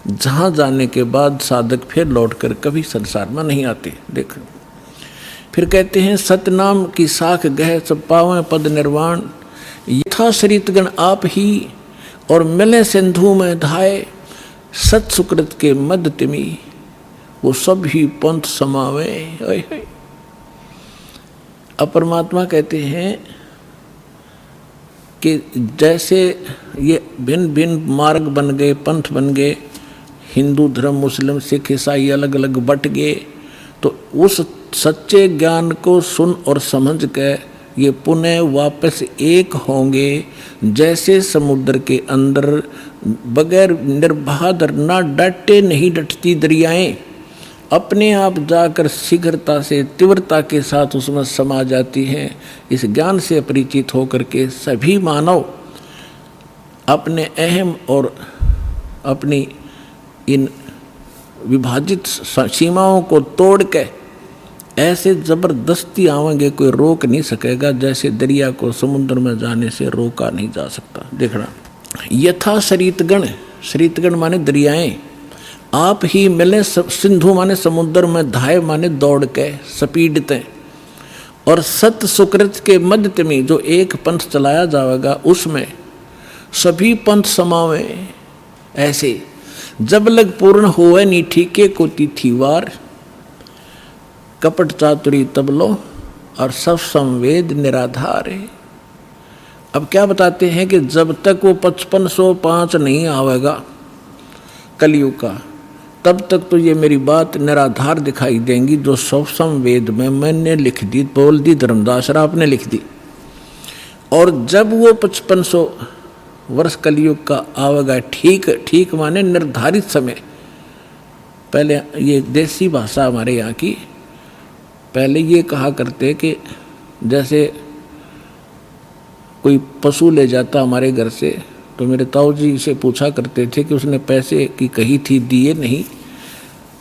जहाँ जाने के बाद साधक फिर लौटकर कभी संसार में नहीं आते। देखो फिर कहते हैं सतनाम की साख गह सब पावें पद निर्वाण, यथा सरितगण आप ही और मिले सिंधु में धाये, सत सुकृत के मद तिमी वो सब ही पंथ समावे। अब परमात्मा कहते हैं कि जैसे ये भिन्न भिन्न मार्ग बन गए, पंथ बन गए, हिंदू धर्म, मुस्लिम, सिख, ईसाई अलग अलग बट गए, तो उस सच्चे ज्ञान को सुन और समझ के ये पुनः वापस एक होंगे। जैसे समुद्र के अंदर बगैर निर्बाध ना डटे नहीं डटती दरियाएं, अपने आप जाकर शीघ्रता से तीव्रता के साथ उसमें समा जाती हैं। इस ज्ञान से परिचित होकर के सभी मानव अपने अहम और अपनी इन विभाजित सीमाओं को तोड़ के ऐसे जबरदस्ती आवेंगे, कोई रोक नहीं सकेगा, जैसे दरिया को समुद्र में जाने से रोका नहीं जा सकता। देखना, यथा सरितगण, सरितगण माने दरियाएं, आप ही मिले सिंधु माने समुद्र में, धाय माने दौड़ के सपीडते, और सत सुकृत के मध्य में जो एक पंथ चलाया जाएगा उसमें सभी पंथ समावे। ऐसे जब लग पूर्ण होए नी ठीके को तिथिवार, कपट चातुरी तब लो और सब संवेद निराधार है। अब क्या बताते हैं कि जब तक वो 5505 नहीं आवेगा कलयुग का, तब तक तो ये मेरी बात निराधार दिखाई देंगी, जो सब संवेद में मैंने लिख दी, बोल दी, धर्मदास राव ने लिख दी। और जब वो 5500 वर्ष कलयुग का आवेगा, ठीक ठीक माने निर्धारित समय। पहले ये देसी भाषा हमारे यहाँ की, पहले ये कहा करते कि जैसे कोई पशु ले जाता हमारे घर से, तो मेरे ताऊ जी से पूछा करते थे कि उसने पैसे की कही थी, दिए नहीं,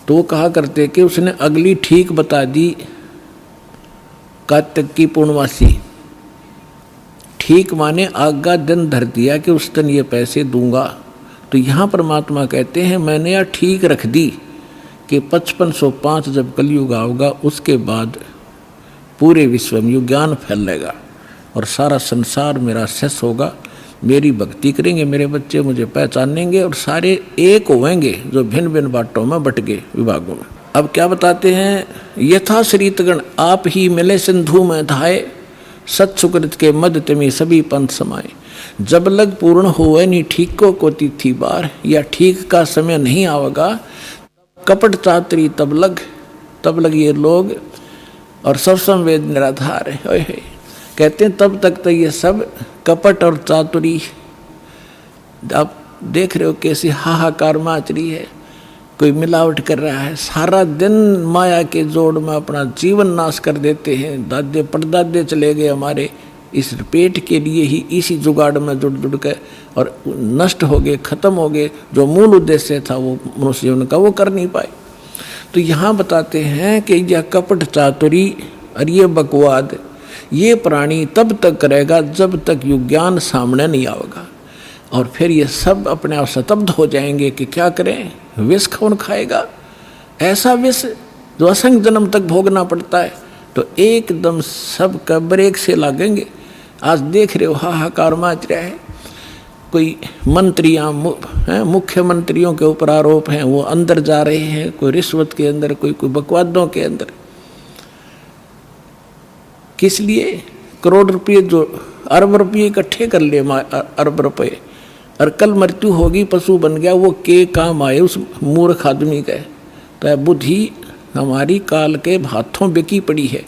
तो वो कहा करते कि उसने अगली ठीक बता दी, कार्तिक की पूर्णमासी। ठीक माने आगा दिन धर दिया कि उस दिन ये पैसे दूंगा। तो यहाँ परमात्मा कहते हैं मैंने यह ठीक रख दी कि 5505 जब कलयुग आओगा उसके बाद पूरे विश्व में ज्ञान फैलेगा और सारा संसार मेरा शेष होगा। मेरी भक्ति करेंगे मेरे बच्चे, मुझे पहचानेंगे और सारे एक होंगे जो भिन्न भिन्न बाटों में बट गए विभागों में। अब क्या बताते हैं, यथा श्रीतगण आप ही मिले सिंधु में धाये, सत सुकृत के मध्य तमी सभी पंथ समाये। जब लग पूर्ण होवे नी ठीको को तिथि बार, या ठीक का समय नहीं आवेगा, कपट चातरी तब लग ये लोग और सब संवेद निराधार है। कहते हैं तब तक तो ये सब कपट और चातुरी, आप देख रहे हो कैसी हाहाकार माच रही है, कोई मिलावट कर रहा है, सारा दिन माया के जोड़ में अपना जीवन नाश कर देते हैं। दादे परदादे चले गए हमारे इस पेट के लिए ही, इसी जुगाड़ में जुड़ के और नष्ट हो गए, खत्म हो गए। जो मूल उद्देश्य था वो मनुष्य जीवन का वो कर नहीं पाए। तो यहाँ बताते हैं कि यह कपट चातुरी और ये बकवाद ये प्राणी तब तक करेगा जब तक युग ज्ञान सामने नहीं आएगा, और फिर ये सब अपने आप स्तब्ध हो जाएंगे कि क्या करें, विष कौन खाएगा, ऐसा विष जो असंख्य जन्म तक भोगना पड़ता है। तो एकदम सब का ब्रेक से लागेंगे। आज देख रहे हो हाहाकार मच रहा है, कोई मंत्रियाँ मुख्यमंत्रियों के ऊपर आरोप हैं, वो अंदर जा रहे हैं, कोई रिश्वत के अंदर, कोई बकवादों के अंदर। किस लिए? करोड़ रुपये जो अरब रुपये इकट्ठे कर लिए, अरब रुपये, और कल मृत्यु होगी, पशु बन गया, वो के काम आए उस मूर्ख आदमी का। तो बुद्धि हमारी काल के हाथों बिकी पड़ी है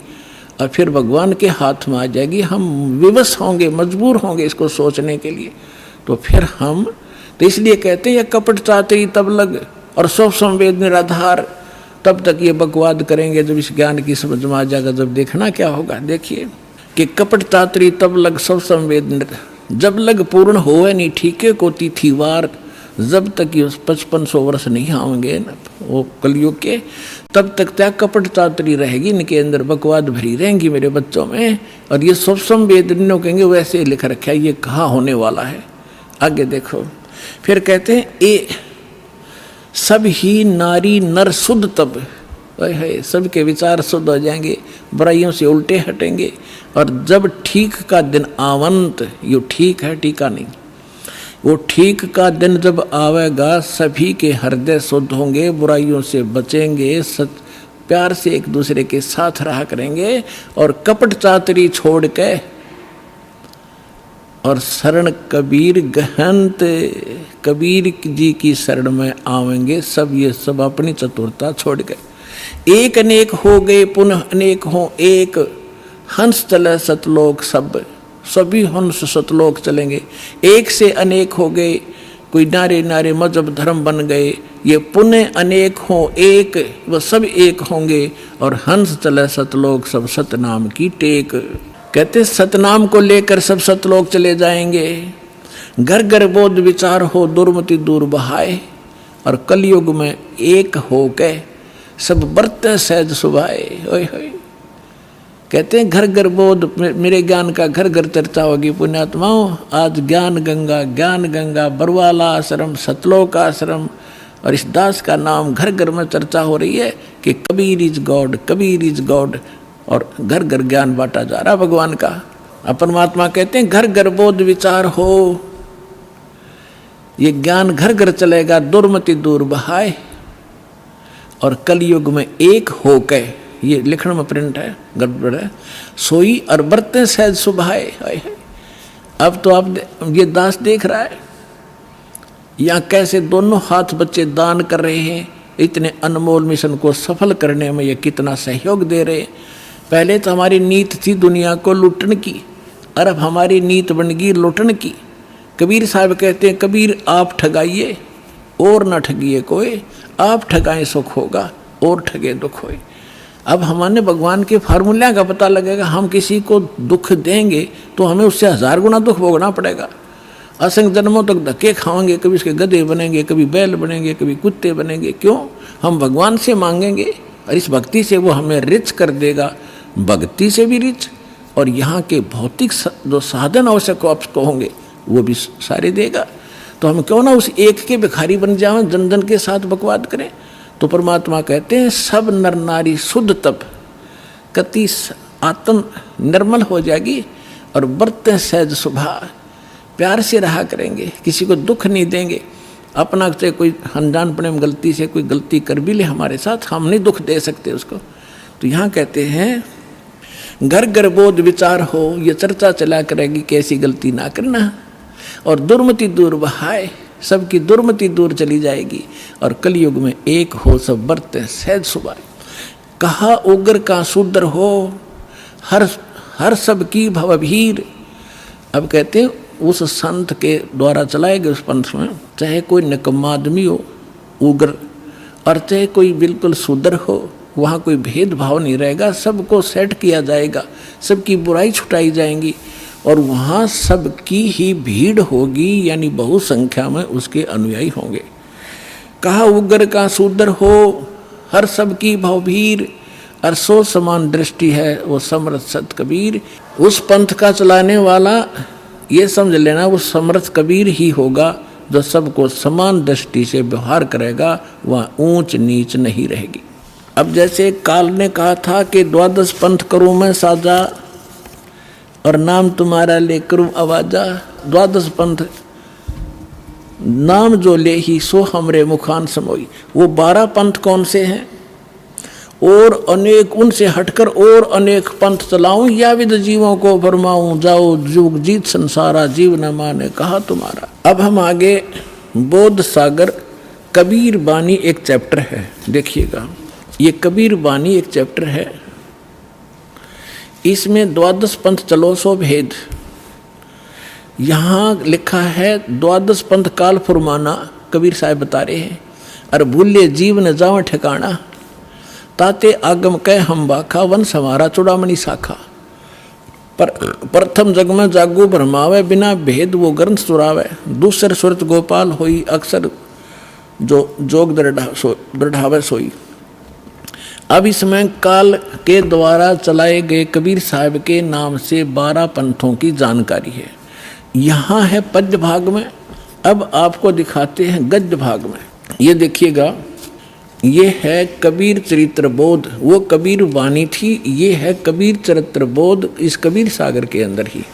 और फिर भगवान के हाथ में आ जाएगी। हम विवश होंगे, मजबूर होंगे इसको सोचने के लिए। तो फिर हम तो इसलिए कहते हैं ये कपट चातरी तब लग और सब संवेद निराधार, तब तक ये बकवाद करेंगे जब इस ज्ञान की समझ में आ जाएगा। जब देखना क्या होगा, देखिए कि कपट चातरी तब लग सब संवेद, जब लग पूर्ण होए नहीं ठीके को तिथिवार, जब तक ये 5500 वर्ष नहीं आएंगे ना वो कलयुग के, तब तक त्या कपट चातरी रहेगी, इनके अंदर बकवाद भरी रहेंगी मेरे बच्चों में। और ये सब संवेद कहेंगे वैसे लिख रखा है, ये कहाँ होने वाला है। आगे देखो, फिर कहते हैं ए सब ही नारी नर शुद्ध तब, है, सबके विचार शुद्ध हो जाएंगे, बुराइयों से उल्टे हटेंगे। और जब ठीक का दिन आवंत, यो ठीक है टीका नहीं, वो ठीक का दिन जब आवेगा सभी के हृदय शुद्ध होंगे, बुराइयों से बचेंगे, प्यार से एक दूसरे के साथ रहा करेंगे और कपट चातरी छोड़ के और शरण कबीर गहंत, कबीर जी की शरण में आवेंगे सब। ये सब अपनी चतुरता छोड़ गए। एक अनेक हो गए पुनः अनेक हो एक, हंस चले सतलोक सब, सभी हंस सतलोक चलेंगे। एक से अनेक हो गए, कोई नारे नारे मजहब धर्म बन गए, ये पुण्य अनेक हो एक, वह सब एक होंगे और हंस चले सतलोक सब सतनाम की टेक। कहते सतनाम को लेकर सब सतलोक चले जाएंगे। घर घर बोध विचार हो दुर्मति दूर बहाए, और कलयुग में एक हो के सब बरते सहज सुभाए। ओए होए, कहते हैं घर घर बोध, मेरे ज्ञान का घर घर चर्चा होगी पुण्यात्माओं। आज ज्ञान गंगा बरवाला आश्रम, सतलोक आश्रम और इस दास का नाम घर घर में चर्चा हो रही है कि Kabir is God, Kabir is God, और घर घर ज्ञान बांटा जा रहा भगवान का। परमात्मा कहते हैं घर घर बोध विचार हो, ये ज्ञान घर घर चलेगा, दुर्मति दूर बहाए, और कलयुग में एक हो के, ये लिखण में प्रिंट है, गड़बड़ है, सोई और बरते सहज सुभाए। अब तो आप ये दास देख रहा है यहाँ कैसे दोनों हाथ बच्चे दान कर रहे हैं, इतने अनमोल मिशन को सफल करने में ये कितना सहयोग दे रहे हैं। पहले तो हमारी नीत थी दुनिया को लूटने की, और अब हमारी नीत बन गई लूटने की। कबीर साहब कहते हैं कबीर आप ठगाइए और न ठगिए कोई, आप ठगाएं सुख होगा और ठगे दुख होए। अब हमारे भगवान के फार्मूला का पता लगेगा, हम किसी को दुख देंगे तो हमें उससे 1000 गुना दुख भोगना पड़ेगा। असंख्य जन्मों तक धक्के खाएंगे, कभी उसके गधे बनेंगे, कभी बैल बनेंगे, कभी कुत्ते बनेंगे। क्यों? हम भगवान से मांगेंगे और इस भक्ति से वो हमें रिच कर देगा, भक्ति से भी रिच, और यहाँ के भौतिक जो साधन आवश्यक आपको होंगे वो भी सारे देगा। तो हम क्यों ना उस एक के भिखारी बन जाएं, जन जन के साथ बकवाद करें। तो परमात्मा कहते हैं सब नर नारी शुद्ध तप कति आत्म निर्मल हो जाएगी, और बरते सहज सुभा, प्यार से रहा करेंगे, किसी को दुख नहीं देंगे। अपना से कोई अनजानपने में गलती से कोई गलती कर भी ले हमारे साथ, हम नहीं दुख दे सकते उसको। तो यहाँ कहते हैं घर घर बोध विचार हो, ये चर्चा चला करेगी कैसी गलती ना करना, और दुर्मति दूर बहाए, सबकी दुर्मति दूर चली जाएगी, और कलयुग में एक हो सब बरते सहज सुभाए। कहा उग्र का शूद्र हो, हर सब की भवभीर। अब कहते हैं उस संत के द्वारा चलाए गए उस पंथ में, चाहे कोई निकम्मा आदमी हो उग्र, और चाहे कोई बिल्कुल शूद्र हो, वहाँ कोई भेदभाव नहीं रहेगा, सबको सेट किया जाएगा, सबकी बुराई छुटाई जाएंगी, और वहाँ सबकी ही भीड़ होगी, यानी बहु संख्या में उसके अनुयायी होंगे। कहा उग्र का शूद्र हो, हर सबकी भवभीर, और सो समान दृष्टि है वो समर्थ सत कबीर। उस पंथ का चलाने वाला ये समझ लेना वो समर्थ कबीर ही होगा, जो सबको समान दृष्टि से व्यवहार करेगा, वहाँ ऊंच नीच नहीं रहेगी। अब जैसे काल ने कहा था कि 12 पंथ करूँ मैं साजा, और नाम तुम्हारा ले करूँ आवाजा। 12 पंथ नाम जो ले ही सो हमरे मुखान समोई। वो 12 पंथ कौन से हैं? और अनेक उनसे हटकर और अनेक पंथ चलाऊं, या विद जीवों को फरमाऊं, जाओ जुग जीत संसारा, जीव न माने कहा तुम्हारा। अब हम आगे बोध सागर कबीर बानी एक चैप्टर है, देखिएगा ये कबीर बानी एक चैप्टर है, इसमें 12 पंथ चलो सो भेद। यहाँ लिखा है 12 पंथ काल फुरमाना, कबीर साहब बता रहे हैं, अरे भूले जीव न जाव ठिकाना, ताते आगम कह हम बाखा, वंश हमारा चुड़ामणि शाखा। पर प्रथम जग में जागू भरमावे, बिना भेद वो ग्रंथ सुरावे, दूसर सुरत गोपाल होई, अक्सर जो जोग दृढ़ावे सोई। अब इसमें काल के द्वारा चलाए गए कबीर साहब के नाम से 12 पंथों की जानकारी है। यहाँ है पद्य भाग में, अब आपको दिखाते हैं गद्य भाग में। ये देखिएगा ये है कबीर चरित्र बोध, वो कबीर वाणी थी, ये है कबीर चरित्र बोध इस कबीर सागर के अंदर ही।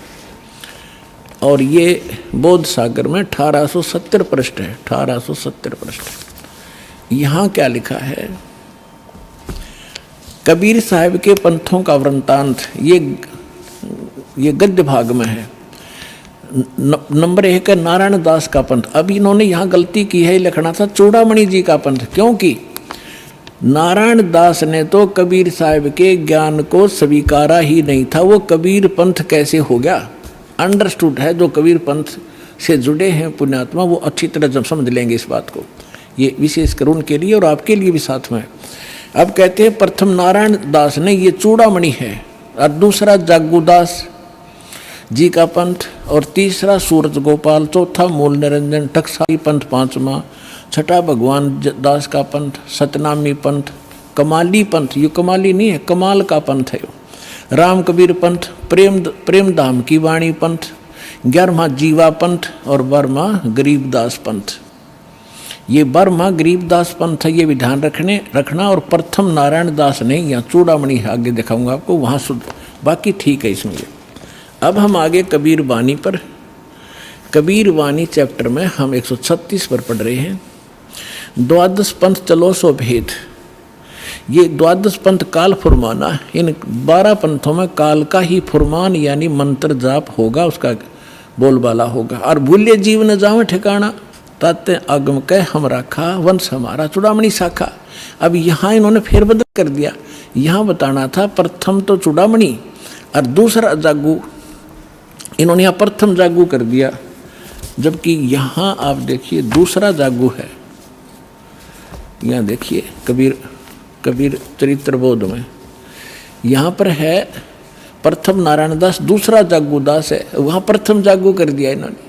और ये बोध सागर में 1870 पृष्ठ है, 1870 पृष्ठ। यहाँ क्या लिखा है? कबीर साहब के पंथों का वृंतांत, ये गद्य भाग में है। नंबर 1 है नारायण दास का पंथ। अब इन्होंने यहाँ गलती की है, लिखना था चूड़ामणि जी का पंथ, क्योंकि नारायण दास ने तो कबीर साहब के ज्ञान को स्वीकारा ही नहीं था। वो कबीर पंथ कैसे हो गया? अंडरस्टूड है, जो कबीर पंथ से जुड़े हैं पुण्यात्मा वो अच्छी तरह जब समझ लेंगे इस बात को। ये विशेषकर उनके लिए और आपके लिए भी साथ में। अब कहते हैं प्रथम नारायण दास ने, ये चूड़ामणि है, और दूसरा जागूदास जी का पंथ, और तीसरा सूरज गोपाल, चौथा मूल निरंजन टकसाली पंथ, पांचवा, छठा भगवान दास का पंथ, सतनामी पंथ, कमाली पंथ, ये कमाली नहीं है, कमाल का पंथ है, राम कबीर पंथ, प्रेम धाम की वाणी पंथ, 11वां जीवा पंथ और 12वां गरीबदास पंथ। ये 12वां गरीबदास पंथ है, ये भी ध्यान रखना। और प्रथम नारायण दास ने, यहाँ चूड़ामणि आगे दिखाऊंगा आपको, वहाँ बाकी ठीक है इसमें। अब हम आगे कबीर वाणी पर, कबीर वाणी चैप्टर में हम 136 पर पढ़ रहे हैं। द्वादश पंथ चलो सो भेद। ये द्वादश पंथ काल फुरमाना, इन 12 पंथों में काल का ही फुरमान यानी मंत्र जाप होगा, उसका बोलबाला होगा। और भूल्य जीव न जावे ठिकाना, ताते आगम कह हम राखा, वंश हमारा चूड़ामणि शाखा। अब यहाँ इन्होंने फेरबदल कर दिया, यहाँ बताना था प्रथम तो चूड़ामणि और दूसरा जागू, इन्होंने यहाँ प्रथम जागू कर दिया, जबकि यहाँ आप देखिए दूसरा जागू है। यहाँ देखिए कबीर चरित्र बोध में यहाँ पर है प्रथम नारायण दास, दूसरा जागू दास है, वहाँ प्रथम जागू कर दिया इन्होंने।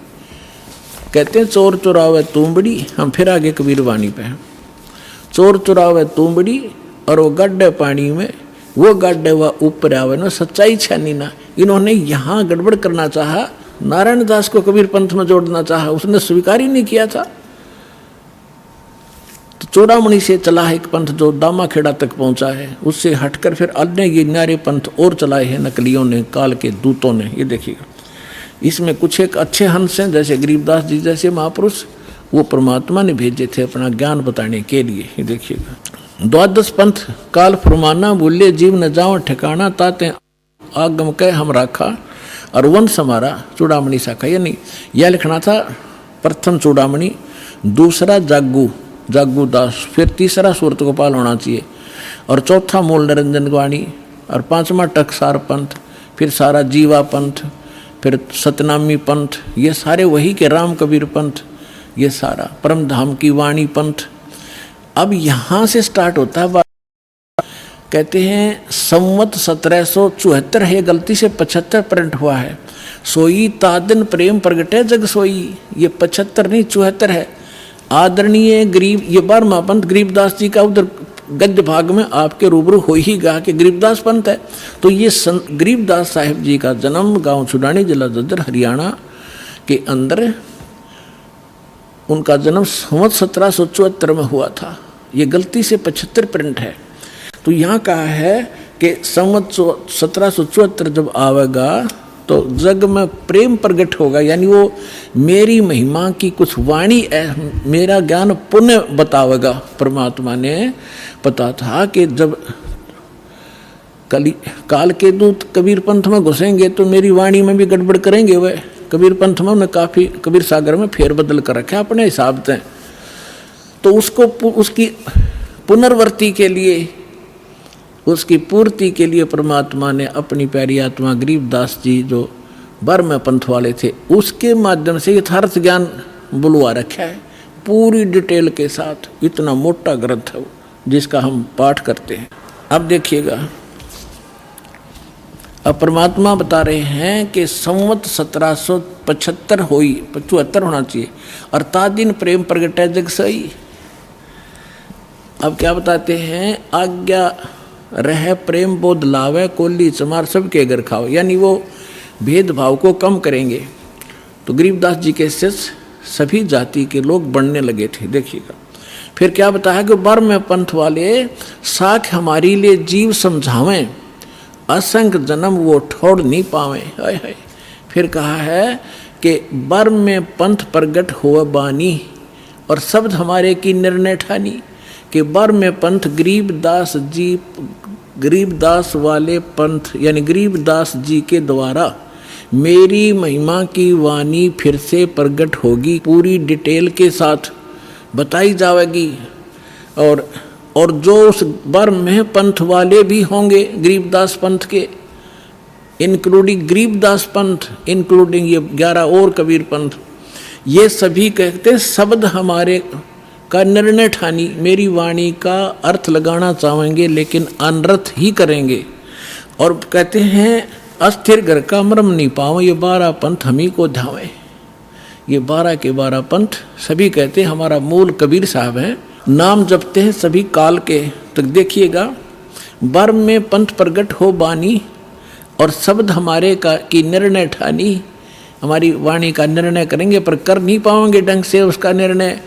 कहते हैं चोर चुरावे तुमबड़ी, हम फिर आगे कबीर वाणी पे हैं। चोर चुरावे तुमबड़ी और वो गड्ढे पानी में, वो गड्ढे व ऊपर आवे ना, सच्चाई छानी ना। इन्होंने यहाँ गड़बड़ करना चाहा, नारायण दास को कबीर पंथ में जोड़ना चाहा, उसने स्वीकार ही नहीं किया था। तो चूड़ामणि से चला है एक पंथ जो दामाखेड़ा तक पहुंचा है, उससे हटकर फिर अन्य ये न्यारे पंथ और चलाए हैं नकलियों ने, काल के दूतों ने। ये देखिएगा, इसमें कुछ एक अच्छे हंस हैं, जैसे गरीबदास जी जैसे महापुरुष, वो परमात्मा ने भेजे थे अपना ज्ञान बताने के लिए। ये देखिएगा, द्वादश पंथ काल फुरमाना, बोले जीव न जाओ ठिकाना, ताते आगम कह हम राखा, और वंश हमारा चूड़ामणि शाखा। यानी यह लिखना था प्रथम चूड़ामणि, दूसरा जागू दास, फिर तीसरा सूरत गोपाल होना चाहिए, और चौथा मूल निरंजन वाणी, और 5वां टकसार पंथ, फिर सारा जीवा पंथ, फिर सतनामी पंथ, ये सारे वही के राम कबीर पंथ, ये सारा परम धाम की वाणी पंथ। अब यहाँ से स्टार्ट होता है, कहते हैं संवत 1774 है, गलती से 75 प्रिंट हुआ है। सोई तादिन प्रेम प्रगटे जग सोई, ये 75 नहीं 74 है। आदरणीय गरीब, ये 12वां पंथ गरीबदास जी का उधर गद्य भाग में आपके रूबरू हो ही गा कि गरीबदास पंथ है। तो ये गरीबदास साहिब जी का जन्म गांव छुडानी, जिला जज्जर, हरियाणा के अंदर उनका जन्म संवत 1774 में हुआ था। ये गलती से 75 प्रिंट है। तो यहाँ कहा है कि संवत 1774 जब आवेगा तो जग में प्रेम प्रकट होगा, यानी वो मेरी महिमा की कुछ वाणी, मेरा ज्ञान पुण्य बतावेगा। परमात्मा ने पता था कि जब काल के दूत कबीर पंथ में घुसेंगे तो मेरी वाणी में भी गड़बड़ करेंगे। वह कबीर पंथ में उन्हें काफ़ी कबीर सागर में फेरबदल कर रखा है अपने हिसाब से। तो उसको उसकी पुनर्वर्ती के लिए, उसकी पूर्ति के लिए परमात्मा ने अपनी प्यारी आत्मा गरीबदास जी जो 12वें पंथ वाले थे, उसके माध्यम से यथार्थ ज्ञान बुलवा रखा है पूरी डिटेल के साथ। इतना मोटा ग्रंथ है वो, जिसका हम पाठ करते हैं। अब देखिएगा, अब परमात्मा बता रहे हैं कि संवत 1775 हुई, 75 होना चाहिए, और तादिन प्रेम प्रगटे जग सई। अब क्या बताते हैं, आज्ञा रह प्रेम बोध लावे, कोली चमार सबके घर खाओ, यानी वो भेदभाव को कम करेंगे। तो गरीबदास जी के शिष्य सभी जाति के लोग बनने लगे थे। देखिएगा, फिर क्या बताया कि बर्म पंथ वाले साख हमारी लिए जीव समझावें, असंग जन्म वो ठोड़ नहीं पावे। हाय हाय। फिर कहा है कि बर्म में पंथ प्रगट हुआ बानी और शब्द हमारे की निर्णय ठानी कि बर्म में पंथ गरीबदास जी, गरीबदास वाले पंथ यानी गरीबदास जी के द्वारा मेरी महिमा की वाणी फिर से प्रगट होगी, पूरी डिटेल के साथ बताई जाएगी। और जो उस बर्म में पंथ वाले भी होंगे गरीबदास पंथ के, इंक्लूडिंग गरीबदास पंथ, इंक्लूडिंग ये 11 और कबीर पंथ, ये सभी कहते हैं शब्द हमारे का निर्णय ठानी, मेरी वाणी का अर्थ लगाना चाहेंगे लेकिन अनर्थ ही करेंगे। और कहते हैं अस्थिर घर का मर्म नहीं पाओ, ये 12 पंथ हम ही को ध्यावे। ये 12 के 12 पंथ सभी कहते हैं हमारा मूल कबीर साहब हैं, नाम जपते हैं सभी काल के। तो देखिएगा, बर्म में पंथ प्रगट हो बानी और शब्द हमारे का की निर्णय ठानी, हमारी वाणी का निर्णय करेंगे पर कर नहीं पाएंगे ढंग से उसका निर्णय।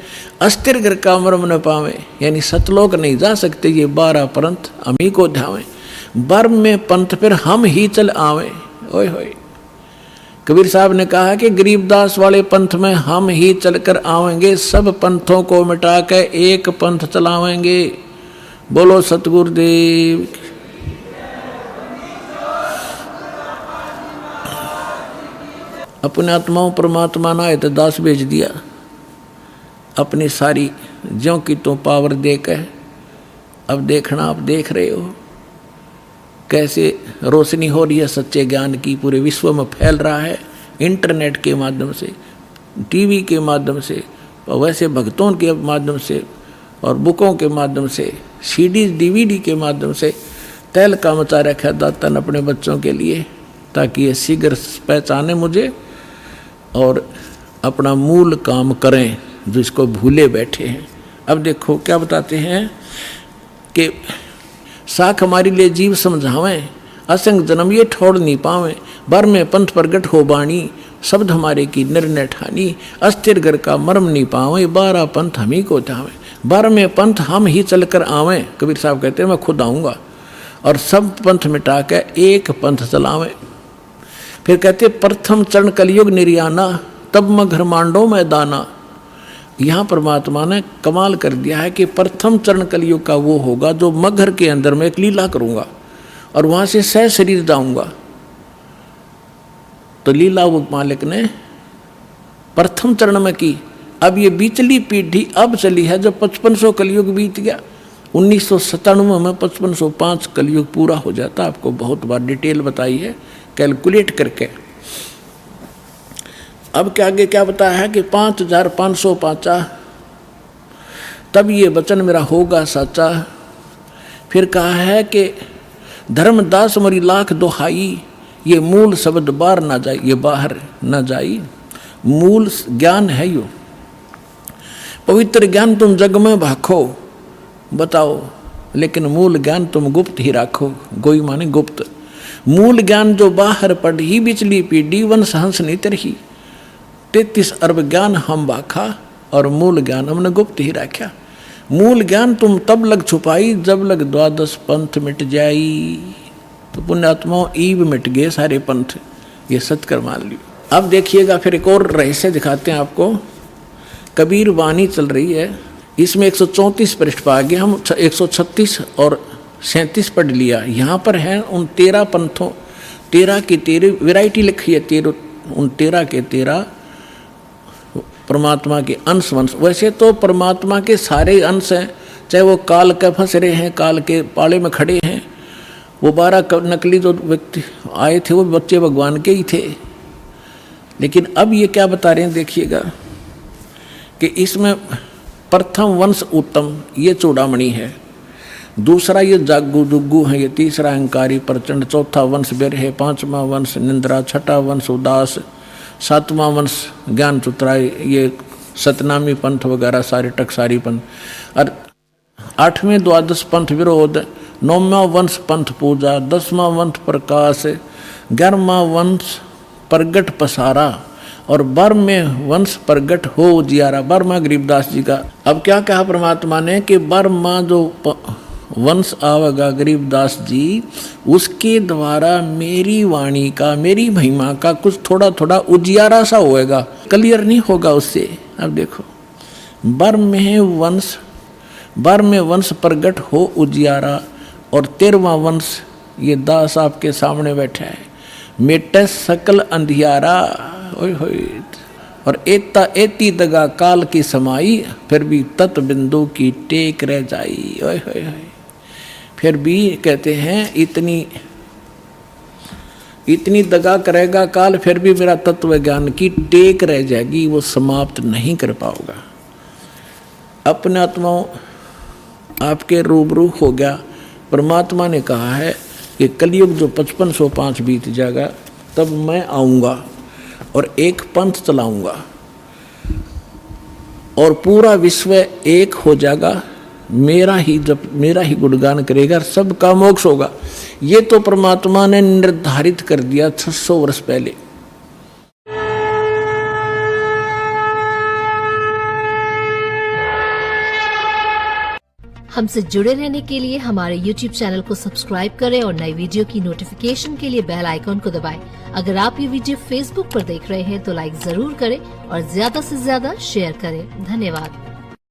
अस्थिर घर का मर्म न पावे, यानी सतलोक नहीं जा सकते, ये 12 पंथ हम ही को ध्यावे। बर्म में पंथ फिर हम ही चल आवे। ओए होए, कबीर साहब ने कहा कि गरीबदास वाले पंथ में हम ही चलकर आवेंगे, सब पंथों को मिटा के एक पंथ चलावेंगे। बोलो सतगुरुदेव। अपने आत्माओं परमात्मा ना है तो दास भेज दिया, अपनी सारी ज्यों की तो पावर देकर। अब देखना, आप देख रहे हो कैसे रोशनी हो रही है सच्चे ज्ञान की, पूरे विश्व में फैल रहा है इंटरनेट के माध्यम से, टीवी के माध्यम से, और वैसे भक्तों के माध्यम से, और बुकों के माध्यम से, सीडीज डीवीडी के माध्यम से। तैल का मचा रखा दाता ने अपने बच्चों के लिए, ताकि ये शीघ्र पहचाने मुझे और अपना मूल काम करें जो इसको भूले बैठे हैं। अब देखो क्या बताते हैं कि साख हमारी लिए जीव समझावें, असंग जन्म ये ठोड़ नहीं पावें, बर में पंथ प्रगट हो बाणी, शब्द हमारे की निर्णय ठानी, अस्थिर घर का मर्म नहीं पावें, 12 पंथ हम ही को ध्यावें। बर में पंथ हम ही चल कर आवें, कबीर साहब कहते हैं मैं खुद आऊँगा और सब पंथ मिटा के एक पंथ चलावें। फिर कहते प्रथम चरण कलयुग निर्याना, तब मैं घर मांडो में दाना। यहाँ परमात्मा ने कमाल कर दिया है कि प्रथम चरण कलयुग का वो होगा जो मगर के अंदर में एक लीला करूँगा और वहाँ से सह शरीर जाऊँगा। तो लीला वो मालिक ने प्रथम चरण में की। अब ये बीचली पीढ़ी अब चली है जब 5500 कलयुग बीत गया। 1997 में 5505 कलयुग पूरा हो जाता। आपको बहुत बार डिटेल बताई है कैलकुलेट करके। अब क्या आगे क्या बताया है कि 5505 तब ये वचन मेरा होगा साचा। फिर कहा है कि धर्मदास मरी लाख दोहाई, ये मूल शब्द बाहर ना जाए, ये बाहर ना जाई। मूल ज्ञान है यो, पवित्र ज्ञान तुम जग में भाखो बताओ, लेकिन मूल ज्ञान तुम गुप्त ही राखो। गोई माने गुप्त। मूल ज्ञान जो बाहर पढ़ी बिचली पीढ़ी, वंश हंस नहीं तरही। 33 अरब ज्ञान हम बाखा और मूल ज्ञान हमने गुप्त ही रखा। मूल ज्ञान तुम तब लग छुपाई जब लग 12 पंथ मिट जाई। तो पुण्यात्माओं ईब मिट गए सारे पंथ, ये सत्कर मान लियो। अब देखिएगा फिर एक और रहस्य दिखाते हैं आपको। कबीर वाणी चल रही है, इसमें 134 पृष्ठ पा गए हम, 136 और 37 पढ़ लिया। यहाँ पर है उन 13 पंथों, 13 की 13 वैरायटी लिखी है, 13 उन 13 के 13 परमात्मा के अंश वंश। वैसे तो परमात्मा के सारे अंश हैं, चाहे वो काल के फंस रहे हैं, काल के पाले में खड़े हैं। वो 12 नकली जो व्यक्ति आए थे वो बच्चे भगवान के ही थे। लेकिन अब ये क्या बता रहे हैं देखिएगा कि इसमें प्रथम वंश उत्तम, ये चूड़ामणि है। दूसरा ये जागू जुग्गू है, ये तीसरा अहंकारी प्रचंड, चौथा वंश बेर है, 5वां वंश निंद्रा, 6ठा वंश उदास, 7वां वंश ज्ञान चुतराई, ये सतनामी पंथ वगैरह सारे टकसारी पंथ, और 8वें 12 पंथ विरोध, 9वां वंश पंथ पूजा, 10वां वंश प्रकाश, 11वां वंश प्रगट पसारा, और बर में वंश प्रगट हो उजियारा। बर्मा गरीबदास जी का। अब क्या कहा परमात्मा ने कि बर्मा जो वंश आवेगा गरीबदास जी, उसके द्वारा मेरी वाणी का, मेरी महिमा का कुछ थोड़ा थोड़ा उजियारा सा होएगा, क्लियर नहीं होगा उससे। अब देखो, बर में वंश प्रगट हो उजियारा, और 13वां वंश ये दास आपके सामने बैठा है, मेटे सकल अंधियारा। ओए होए, और एता एती दगा काल की समाई, फिर भी तत् बिंदु की टेक रह जाई। ओए होए होए, फिर भी कहते हैं इतनी दगा करेगा काल, फिर भी मेरा तत्व ज्ञान की टेक रह जाएगी, वो समाप्त नहीं कर पाओगा। अपने आत्माओं आपके रूबरू हो गया। परमात्मा ने कहा है कि कलयुग जो 5505 बीत जाएगा, तब मैं आऊँगा और एक पंथ चलाऊँगा और पूरा विश्व एक हो जाएगा, मेरा ही गुणगान करेगा, सबका मोक्ष होगा। ये तो परमात्मा ने निर्धारित कर दिया 600 वर्ष पहले। हमसे जुड़े रहने के लिए हमारे YouTube चैनल को सब्सक्राइब करें और नई वीडियो की नोटिफिकेशन के लिए बेल आइकॉन को दबाएं। अगर आप ये वीडियो Facebook पर देख रहे हैं तो लाइक जरूर करें और ज्यादा से ज्यादा शेयर करें। धन्यवाद।